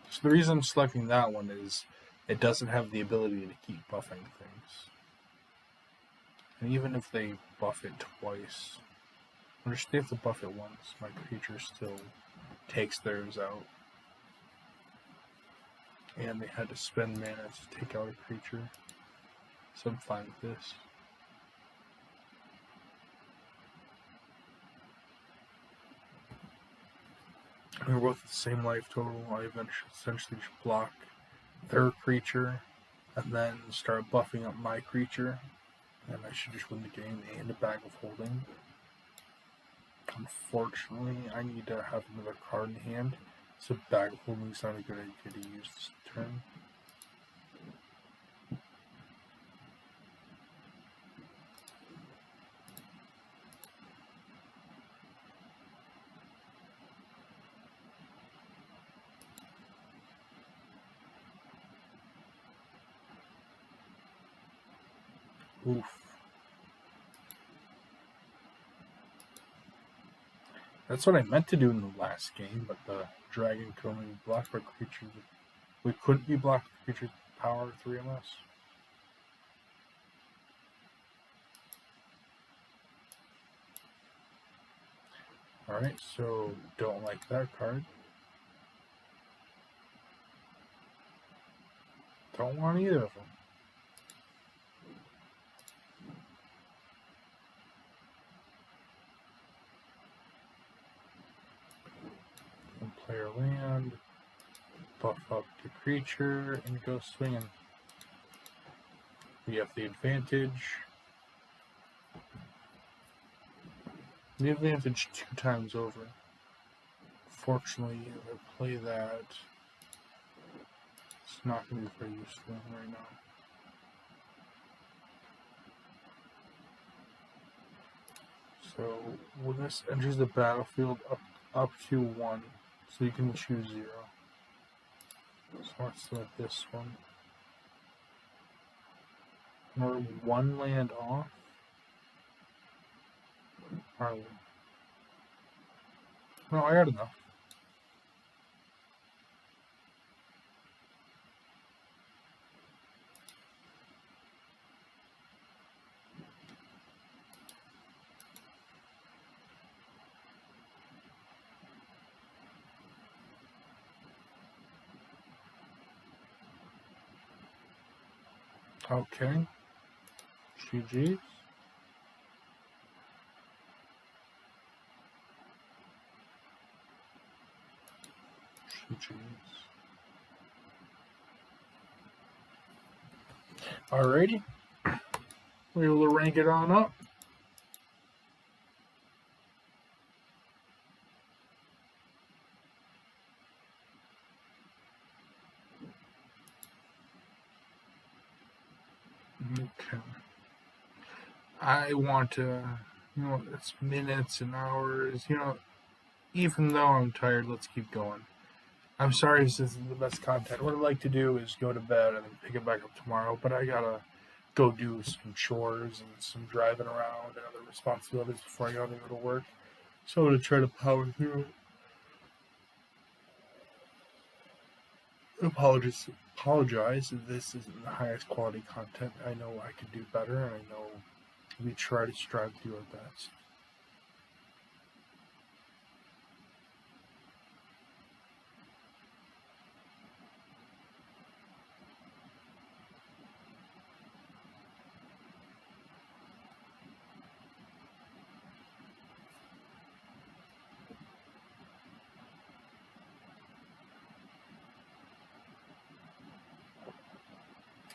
So the reason I'm selecting that one is it doesn't have the ability to keep buffing things. And even if they buff it twice, or just they have to buff it once, my creature still takes theirs out. And they had to spend mana to take out a creature. So I'm fine with this. We're both the same life total. I essentially just block their creature and then start buffing up my creature. And I should just win the game and a bag of holding. Unfortunately, I need to have another card in hand. So bag of holding is not a good idea to use this turn. Oof. That's what I meant to do in the last game, but the dragon could only be blocked by creatures. We couldn't be blocked by creatures with power 3 MS. Alright, so don't like that card. Don't want either of them. And player land, buff up the creature, and go swinging. We have the advantage. The advantage 2 times over. Fortunately, if I play that, it's not going to be very useful right now. So when this enters the battlefield up to 1, so you can choose 0. So let's select this one. We're 1 land off. Are we? No, I got enough. Okay. GG's. GG's. Alrighty. We're able to rank it on up. Okay. I want to, it's minutes and hours. Even though I'm tired, let's keep going. I'm sorry if this isn't the best content. What I'd like to do is go to bed and then pick it back up tomorrow, but I gotta go do some chores and some driving around and other responsibilities before I gotta go to work. So I'm gonna try to power through it. Apologize if this isn't the highest quality content. I know I could do better, and I know we try to strive to do our best.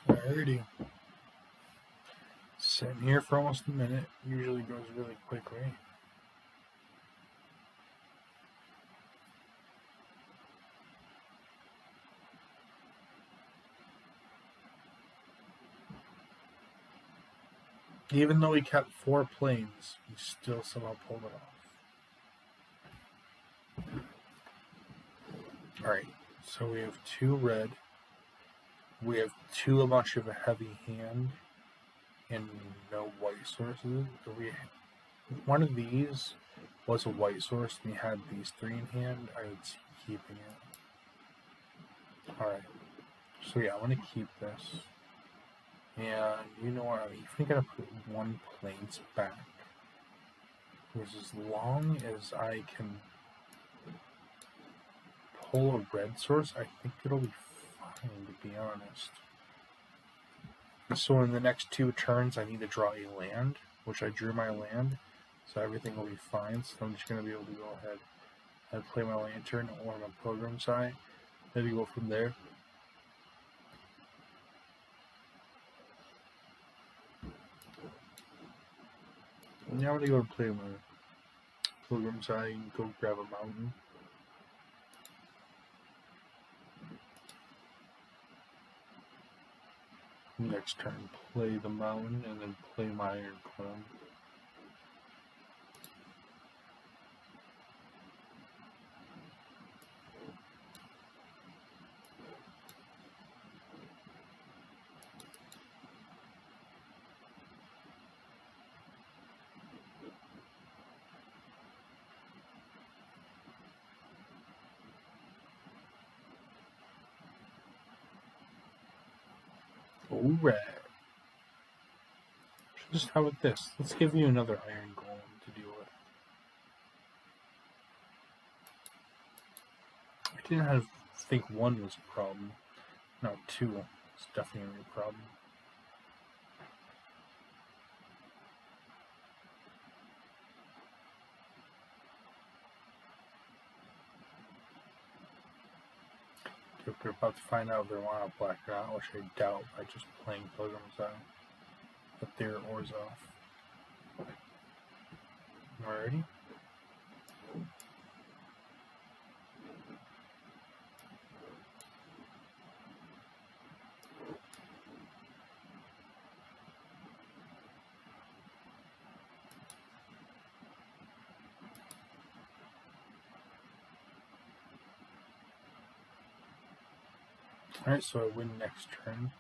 Alrighty. Sitting here for almost a minute. Usually goes really quickly. Even though we kept 4 planes, we still somehow pulled it off. Alright, so we have 2 red. We have 2 a bunch of a heavy hand and no white sources. One of these was a white source and we had these 3 in hand. I would see keeping it. Alright, so yeah, I want to keep this. And you know what, I'm even going to put 1 planes back. Because as long as I can pull a red source, I think it'll be fine, to be honest. So in the next 2 turns, I need to draw a land, which I drew my land, so everything will be fine. So I'm just going to be able to go ahead and play my lantern or my pilgrim's eye, maybe go from there. Now I'm going to go and play my pilgrim's eye and go grab a mountain. Next turn, play the mountain and then play my ironclad. Alright. Just how about this? Let's give you another iron golem to deal with. I didn't think 1 was a problem. No, 2 is definitely a problem. We're about to find out if they want a black or not, which I doubt by just playing Pilgrim's Eye. But their oars off. Alrighty. Alright, so I win next turn.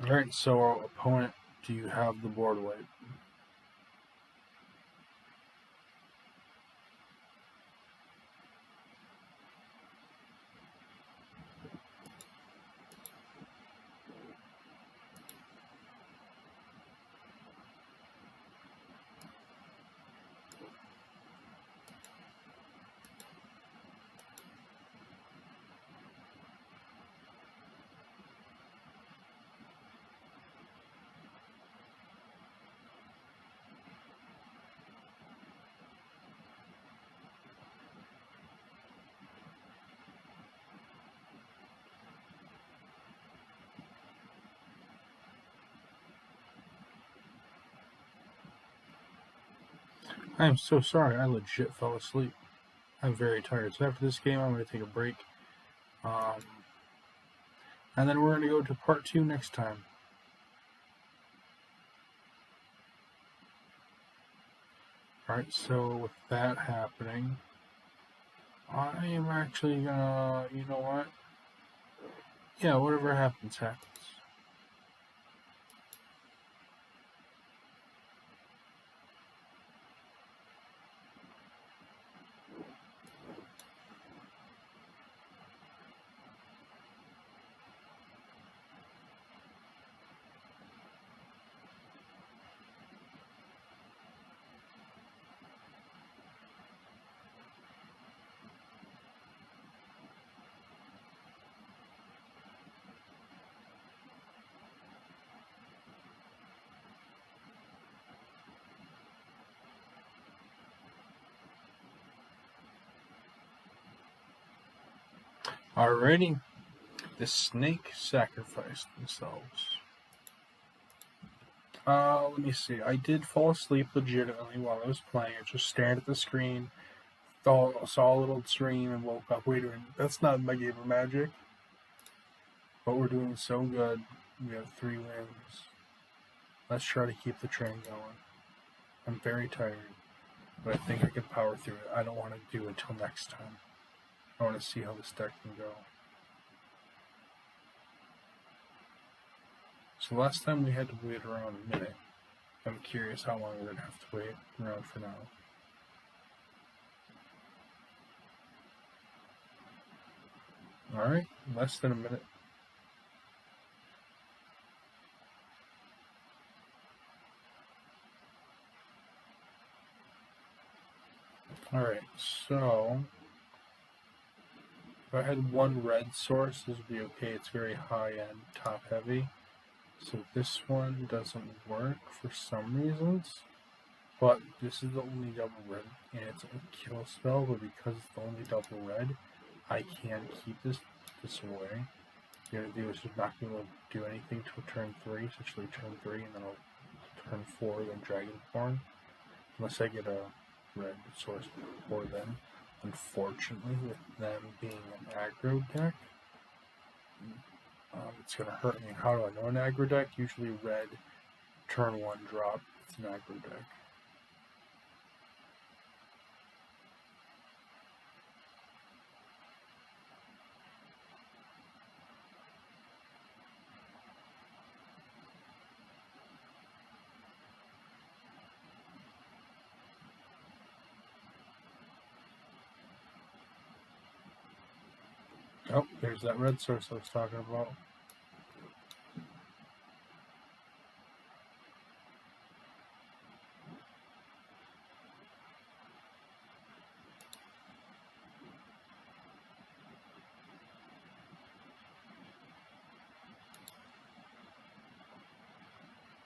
Alright, so our opponent, do you have the board wipe? I am so sorry. I legit fell asleep. I'm very tired. So after this game, I'm going to take a break. Um, and then we're going to go to part 2 next time. Alright, so with that happening, I am actually gonna, you know what? Yeah, whatever happens, happens. Alrighty, the snake sacrificed themselves. Let me see. I did fall asleep legitimately while I was playing. I just stared at the screen, saw a little stream, and woke up. Wait a minute, that's not my game of Magic. But we're doing so good. We have 3 wins. Let's try to keep the train going. I'm very tired, but I think I can power through it. I don't want to do it until next time. I want to see how this deck can go. So last time we had to wait around a minute. I'm curious how long we're going to have to wait around for now. Alright, less than a minute. Alright, so if I had one red source, this would be okay. It's very high-end, top-heavy. So this one doesn't work for some reasons. But this is the only double red, and it's a kill spell, but because it's the only double red, I can keep this away. The other do is just not going to do anything till turn 3, essentially turn 3, and then I'll turn 4, then Dragonborn. Unless I get a red source before then. Unfortunately, with them being an aggro deck, it's going to hurt me. How do I know an aggro deck? Usually red, turn 1 drop, it's an aggro deck. Oh, there's that red source I was talking about.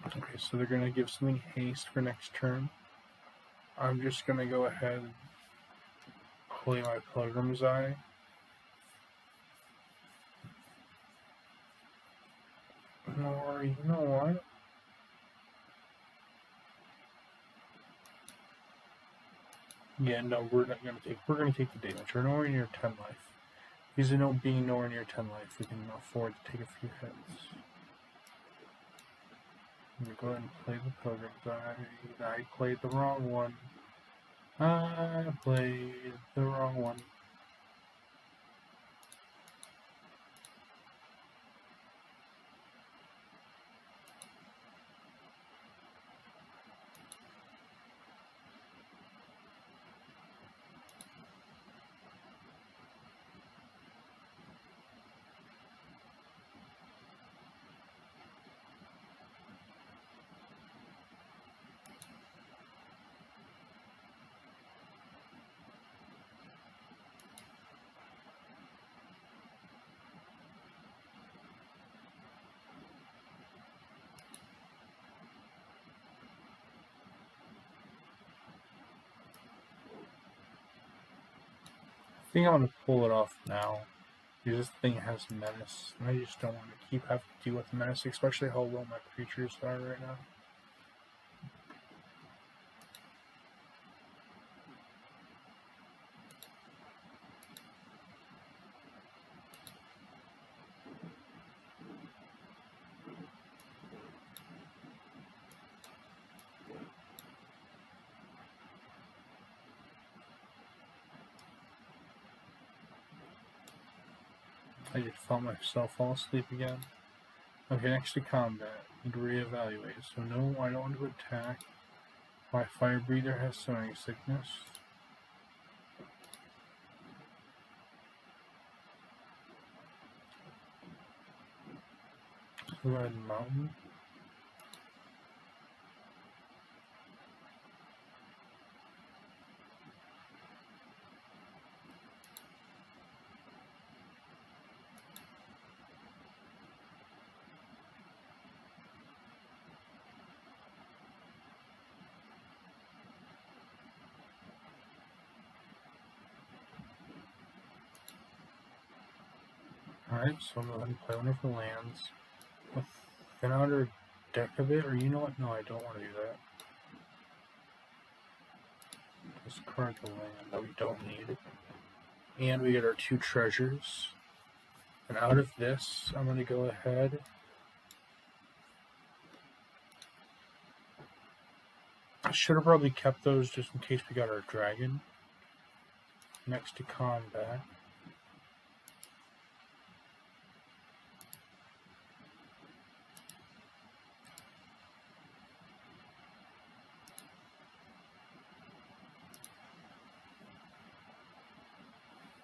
Okay, so they're going to give something haste for next turn. I'm just going to go ahead and play my Pilgrim's Eye. Or, you know what? Yeah, no, we're not going to take. We're going to take the damage. We're nowhere near 10 life. Because being nowhere near 10 life, we can afford to take a few hits. I'm going to go ahead and play the Pilgrim's Eye. I played the wrong one. I played the wrong one. I think I'm going to pull it off now. Because this thing has menace, and I just don't want to keep having to deal with menace, especially how low my creatures are right now. I just felt myself fall asleep again. Okay, next to combat. Need to reevaluate. So no, I don't want to attack. My fire breather has sowing sickness. Red mountain. Alright, so I'm going to play one of the lands. With an outer deck of it, or you know what? No, I don't want to do that. Discard the land that we don't need. And we get our 2 treasures. And out of this, I'm going to go ahead. I should have probably kept those just in case we got our dragon. Next to combat.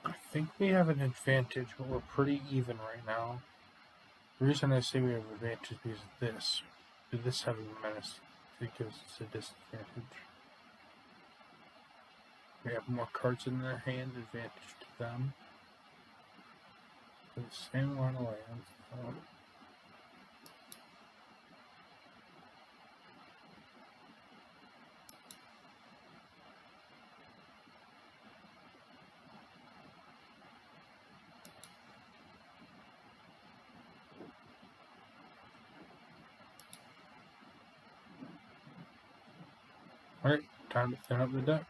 I think we have an advantage, but we're pretty even right now. The reason I say we have an advantage is because of this. With this having menace, it gives us a disadvantage. We have more cards in their hand, advantage to them. For the same amount of lands. Alright, time to thin up the deck.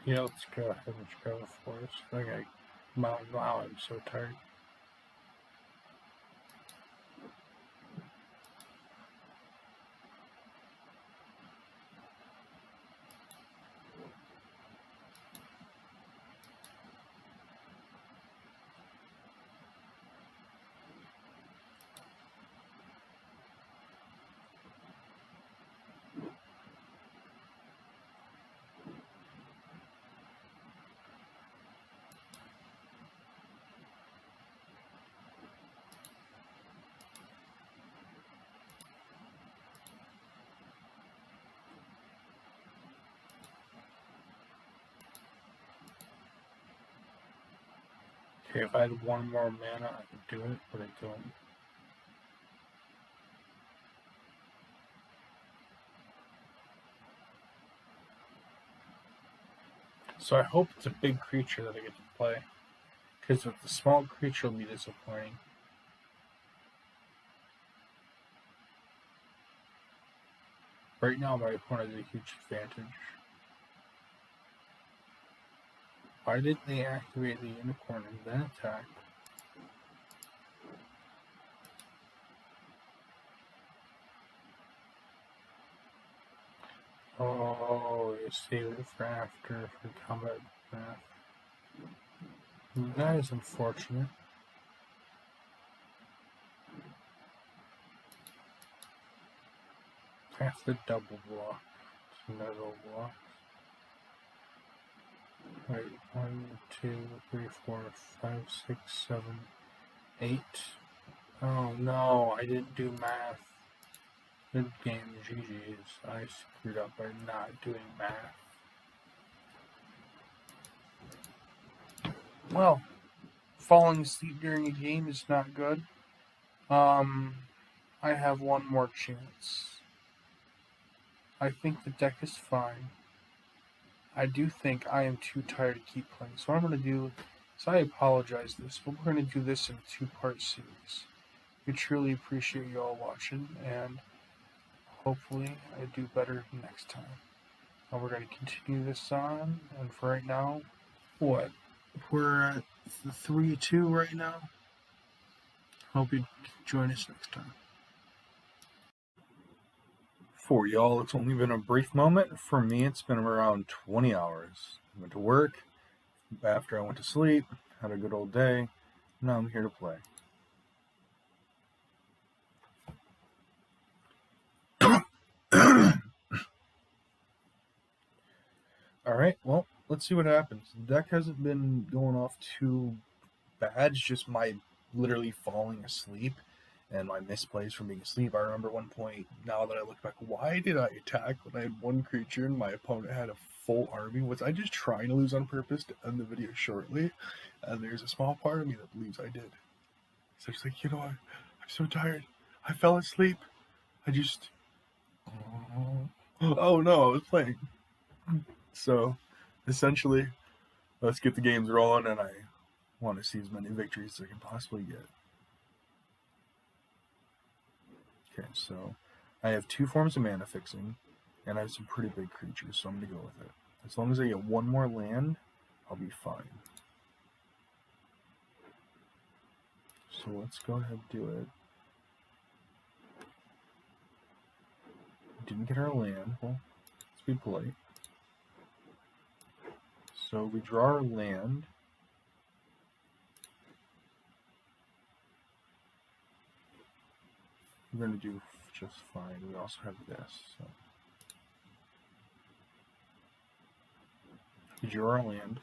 Yeah, let's go ahead and go for it. Okay, wow, I'm so tired. Okay, if I had one more mana, I could do it, but I don't. So I hope it's a big creature that I get to play. Because if the small creature will be disappointing. Right now, my opponent has a huge advantage. Why didn't they activate the unicorn and then attack? Oh, they saved it for after, for combat path. That is unfortunate. I have to double block. Metal blocks. Wait, 1, 2, 3, 4, 5, 6, 7, 8. Oh no, I didn't do math. Good game, GG's. I screwed up by not doing math. Well, falling asleep during a game is not good. I have one more chance. I think the deck is fine. I do think I am too tired to keep playing. So what I'm going to do is, I apologize this, but we're going to do this in a 2-part series. We truly appreciate you all watching, and hopefully I do better next time. And we're going to continue this on, and for right now, what? we're at 3-2 right now. Hope you join us next time. For y'all, it's only been a brief moment. For me, it's been around 20 hours. I went to work. After I went to sleep, had a good old day. Now I'm here to play. Alright, well, let's see what happens. The deck hasn't been going off too bad. It's just my literally falling asleep and my misplays from being asleep. I remember one point, now that I look back, why did I attack when I had one creature and my opponent had a full army? Was I just trying to lose on purpose to end the video shortly? And there's a small part of me that believes I did. So it's like, you know what? I'm so tired. I fell asleep. I just... Oh no, I was playing. So, essentially, let's get the games rolling, and I want to see as many victories as I can possibly get. Okay, so I have 2 forms of mana fixing, and I have some pretty big creatures, so I'm going to go with it. As long as I get 1 more land, I'll be fine. So let's go ahead and do it. Didn't get our land. Well, let's be polite. So we draw our land. We're going to do just fine. We also have this. So. We drew our land.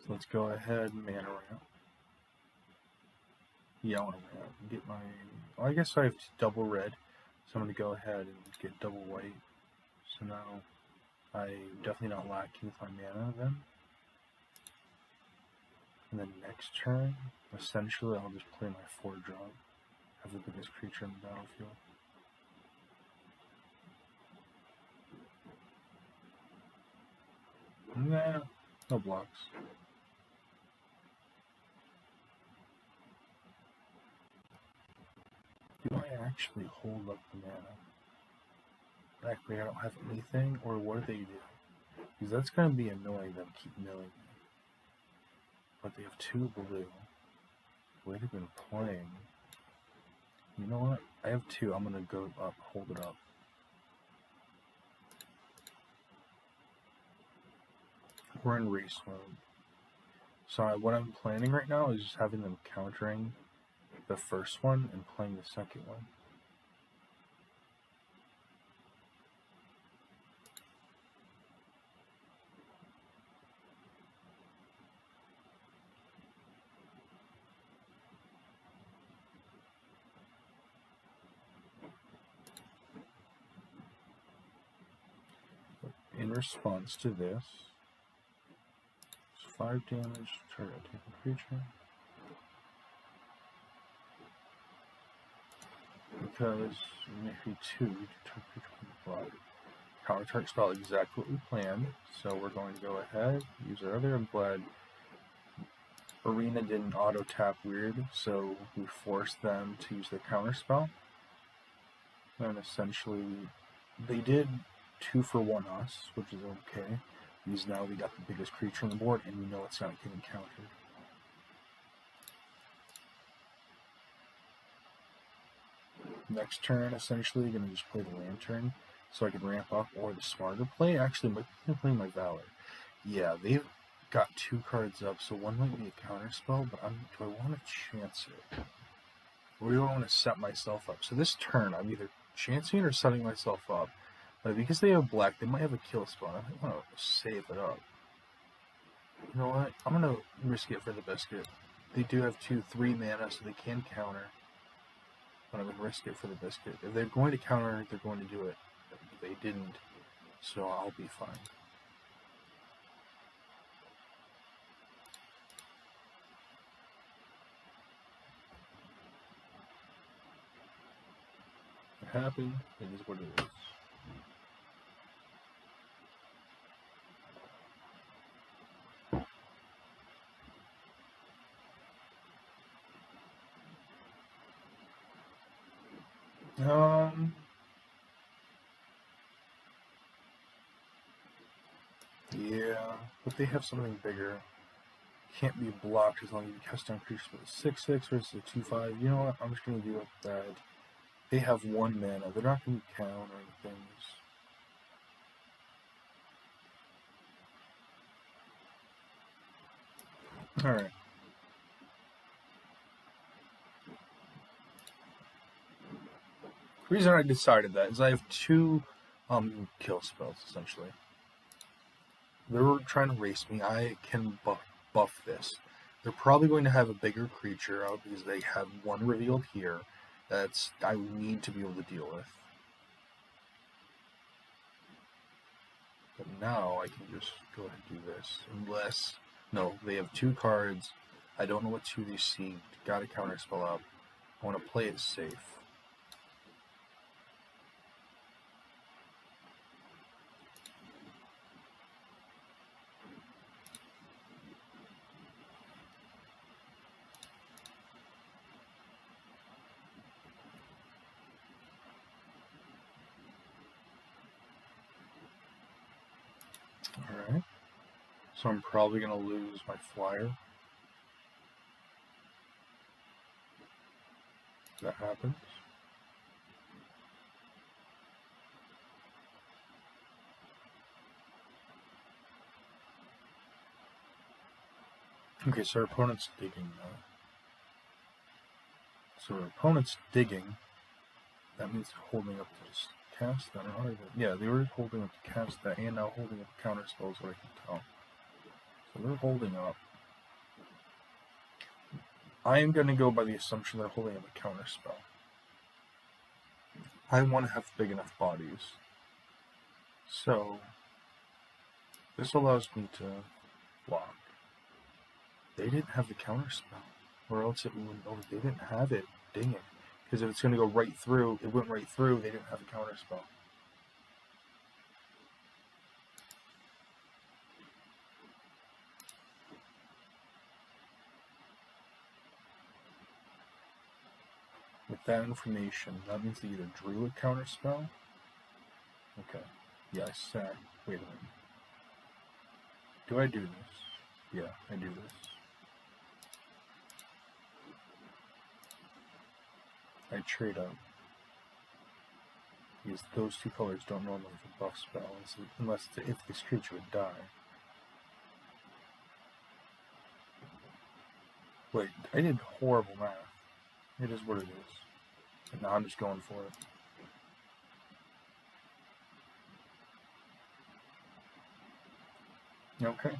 So let's go ahead and mana ramp. Yeah, I want to ramp. Get my... Well, I guess I have double red. So I'm going to go ahead and get double white. So now I'm definitely not lacking with my mana then. And then next turn, essentially I'll just play my 4-drop. Have the biggest creature in the battlefield. Nah, no blocks. Do I actually hold up the mana? Actually, I don't have anything, or what do they do? Because that's going to be annoying them keep milling me. But they have 2 blue. The way they've been playing. You know what? I have 2. I'm going to go up, hold it up. We're in race mode. So what I'm planning right now is just having them countering the first one and playing the second one. In response to this, 5 damage, target attacking creature. Because maybe 2 to target creature from the block. Counter target spell exactly what we planned, so we're going to go ahead, use our other. I'm glad Arena didn't auto tap weird, so we forced them to use their counter spell. And essentially, they did 2 for 1 us, which is okay, because now we got the biggest creature on the board and we know it's not getting countered. Next turn, essentially, going to just play the Lantern so I can ramp up, or the smarter play. Actually, I'm going to play my Valor. Yeah, they've got 2 cards up, so one might be a counter spell, but do I want to chance it? Or do I want to set myself up? So this turn, I'm either chancing it or setting myself up. But because they have black, they might have a kill spell. I might want to save it up. You know what? I'm going to risk it for the biscuit. They do have 2/3 mana, so they can counter. But I'm going to risk it for the biscuit. If they're going to counter, they're going to do it. They didn't, so I'll be fine. It happened. It is what it is. Yeah, but they have something bigger. can't be blocked as long as you cast down creatures with a 6/6 versus a 2/5. You know what? I'm just going to deal with that. They have 1 mana. They're not going to be countering things. Alright. The reason I decided that is I have 2 kill spells, essentially. They're trying to race me. I can buff this. They're probably going to have a bigger creature out because they have 1 revealed here that's I need to be able to deal with. But now I can just go ahead and do this. Unless, no, they have 2 cards. I don't know what 2 they see. Got a counterspell up. I want to play it safe. Alright. So I'm probably going to lose my flyer. That happens. Okay, so our opponent's digging now. So our opponent's digging. That means holding up to just cast that, or yeah, they were holding up to cast that, and now holding up counter spells, what I can tell. So they're holding up. I am going to go by the assumption they're holding up a counter spell. I want to have big enough bodies. So this allows me to block. They didn't have the counter spell, or else it would. Oh, they didn't have it. Dang it! Because if it's going to go right through, it went right through. They didn't have a counter spell. With that information, that means they either drew a counter spell. Okay. Yeah, I said. Wait a minute. Do I do this? Yeah, I do this. I trade up. Because those 2 colors don't normally have a buff spell, unless if this creature would die. Wait, I did horrible math. It is what it is. And now I'm just going for it. Okay.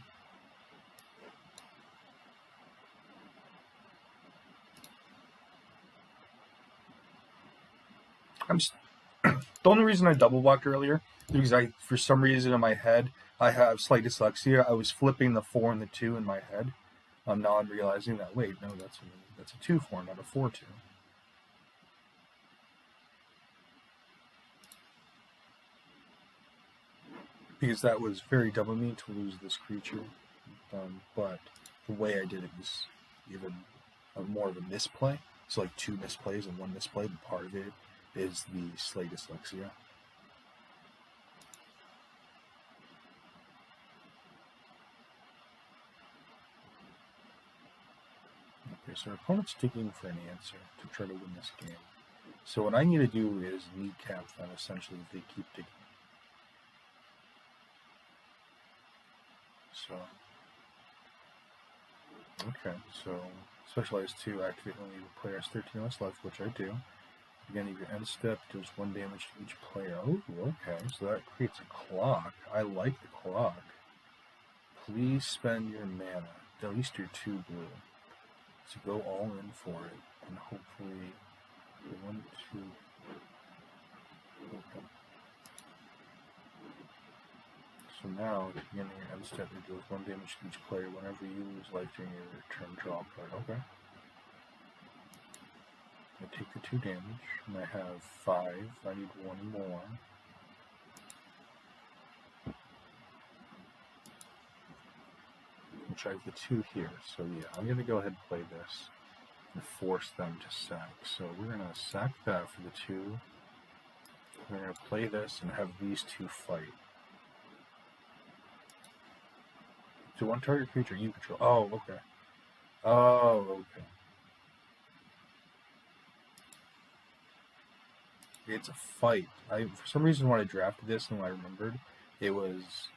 The only reason I double blocked earlier is because for some reason in my head, I have slight dyslexia. I was flipping the 4 and the 2 in my head. Now I'm realizing that, wait, no, that's a 2/4, not a 4/2. Because that was very dumb of me to lose this creature. But the way I did it was even more of a misplay. So like 2 misplays and 1 misplay, but part of it is the slight dyslexia. Okay, so our opponent's digging for an answer to try to win this game. So what I need to do is kneecap them, essentially, if they keep digging. So, okay, so Specialized 2 activate when the player has 13 less left, which I do. Beginning of your end step deals 1 damage to each player. Oh, okay, so that creates a clock. I like the clock. Please spend your mana, at least your 2 blue, to go all in for it, and hopefully 1, 2. Okay. So now, at the beginning of your end step, it deals 1 damage to each player whenever you lose life during your turn. Draw a card. Okay. I take the 2 damage, and I have 5. I need 1 more. Which I have the 2 here. So yeah, I'm going to go ahead and play this and force them to sack. So we're going to sack that for the 2. We're going to play this and have these 2 fight. To one target creature you control. Oh, okay. Oh, okay. It's a fight. For some reason when I drafted this and when I remembered, it was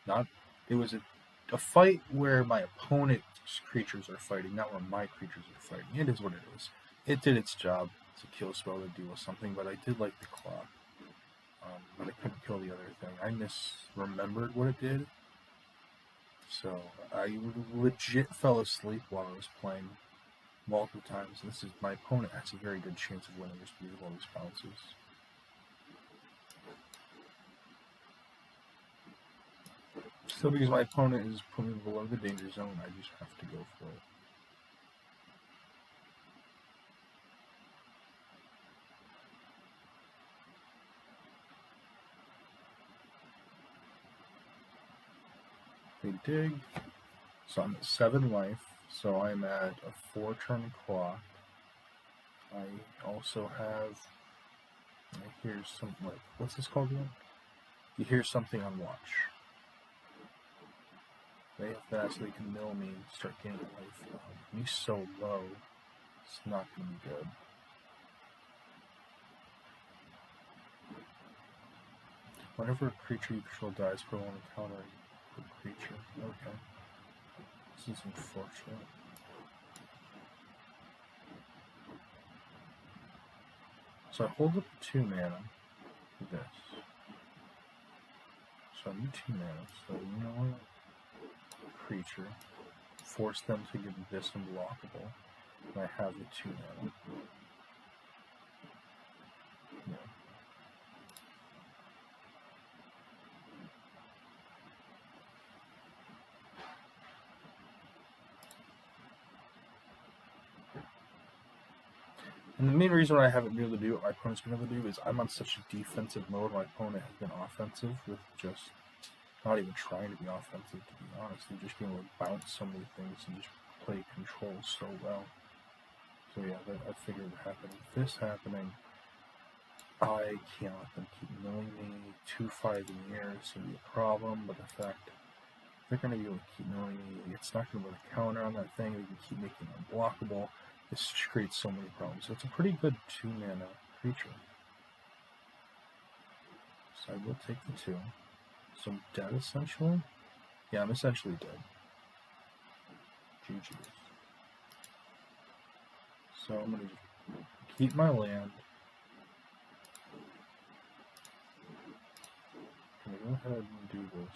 not. It was a fight where my opponent's creatures are fighting, not where my creatures are fighting. It is what it is. It did its job. It's a kill spell to deal with something, but I did like the claw. But I couldn't kill the other thing. I misremembered what it did. So I legit fell asleep while I was playing multiple times. This is my opponent has a very good chance of winning this because of all these bounces. So because my opponent is putting me below the danger zone, I just have to go for it. They dig. So I'm at 7 life. So I'm at a 4-turn clock. I also have. I hear some like what's this called again? You hear something on watch. They have that so they can mill me and start gaining life. Me so low, it's not gonna be good. Whenever a creature you control dies, put on a counter per creature. Okay. This is unfortunate. So I hold up 2 mana for this. So I need 2 mana. So you know what? Creature. Force them to give this unblockable. And I have the 2 mana. Yeah. And the main reason why I haven't been able to do what my opponent's been able to do is I'm on such a defensive mode. My opponent has been offensive with just not even trying to be offensive, to be honest. They're just being able to bounce so many things and just play control so well. So yeah, I figured it would happen. With this happening, I can't let them keep milling me. 2/5 in the air is going to be a problem, but the fact they're going to be able to keep milling me, it's not going to be able to counter on that thing. They can keep making it unblockable. This creates so many problems. So it's a pretty good 2 mana creature. So I will take the 2. So I'm dead essentially? Yeah, I'm essentially dead. GG's. So I'm going to keep my land. I'm going to go ahead and do this.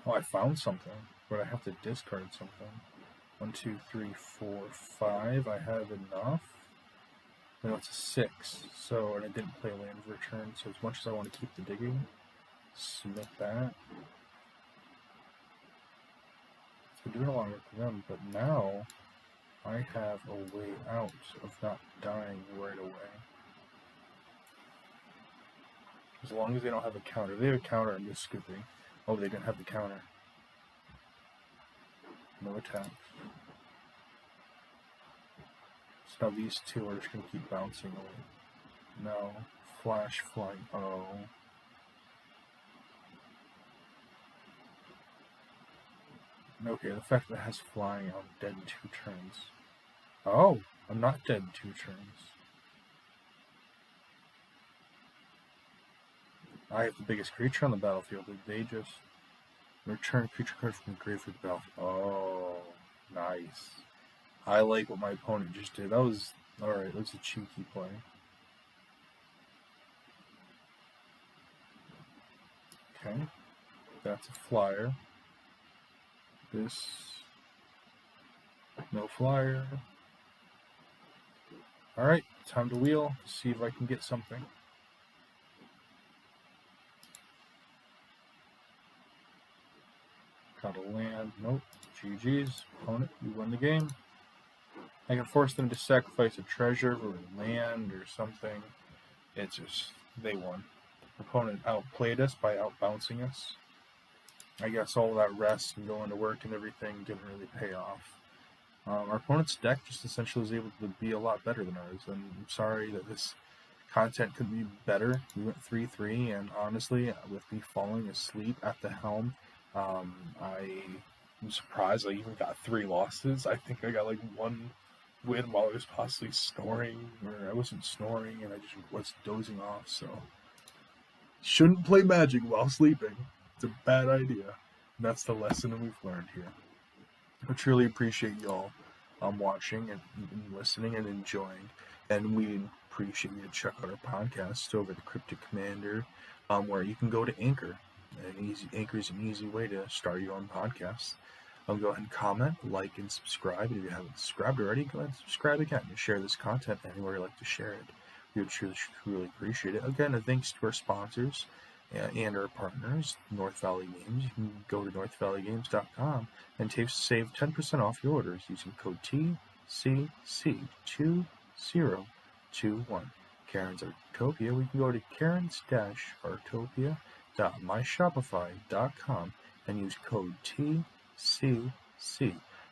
Oh, I found something, but I have to discard something. 1, 2, 3, 4, 5. I have enough. No, it's a 6. So, and I didn't play land of return. So, as much as I want to keep the digging, submit that. So, doing a lot of work for them. But now, I have a way out of not dying right away. As long as they don't have a counter. If they have a counter, I'm just scooping. Oh, they didn't have the counter. No attacks. So now these 2 are just going to keep bouncing away. No. Flash, flight. Oh. Okay, the fact that it has flying, I'm dead in 2 turns. Oh, I'm not dead in 2 turns. I have the biggest creature on the battlefield. Did they just return creature card from the grave to the battlefield? Oh, nice. I like what my opponent just did. That was alright. That was a cheeky play. Okay, that's a flyer. This no flyer. Alright, time to wheel to see if I can get something. Got a land. Nope. GG's. Opponent, you win the game. I can force them to sacrifice a treasure or land or something. It's just, they won. Opponent outplayed us by outbouncing us. I guess all that rest and going to work and everything didn't really pay off. Our opponent's deck just essentially was able to be a lot better than ours, and I'm sorry that this Content could be better. We went 3-3, and honestly, with me falling asleep at the helm, I'm surprised I even got 3 losses. I think I got like 1 win while I was possibly snoring, or I wasn't snoring and I just was dozing off. So, shouldn't play Magic while sleeping. It's a bad idea. And that's the lesson that we've learned here. I truly appreciate y'all watching and listening and enjoying. And we appreciate you to check out our podcast over the Cryptic Commander, where you can go to Anchor. Anchor is an easy way to start your own podcast. Go ahead and comment, like, and subscribe. If you haven't subscribed already, go ahead and subscribe again and share this content anywhere you like to share it. We would truly appreciate it. Again, thanks to our sponsors and our partners, North Valley Games. You can go to northvalleygames.com and save 10% off your orders using code TCC2021. Karen's Artopia. We can go to karens-artopia.myshopify.com and use code TCC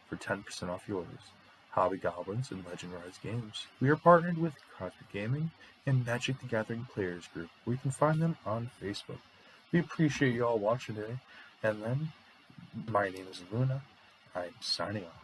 for 10% off your orders. Hobby Goblins and Legend Rise Games. We are partnered with Cryptic Gaming and Magic the Gathering Players Group. We can find them on Facebook. We appreciate you all watching today. And then, my name is Luna. I'm signing off.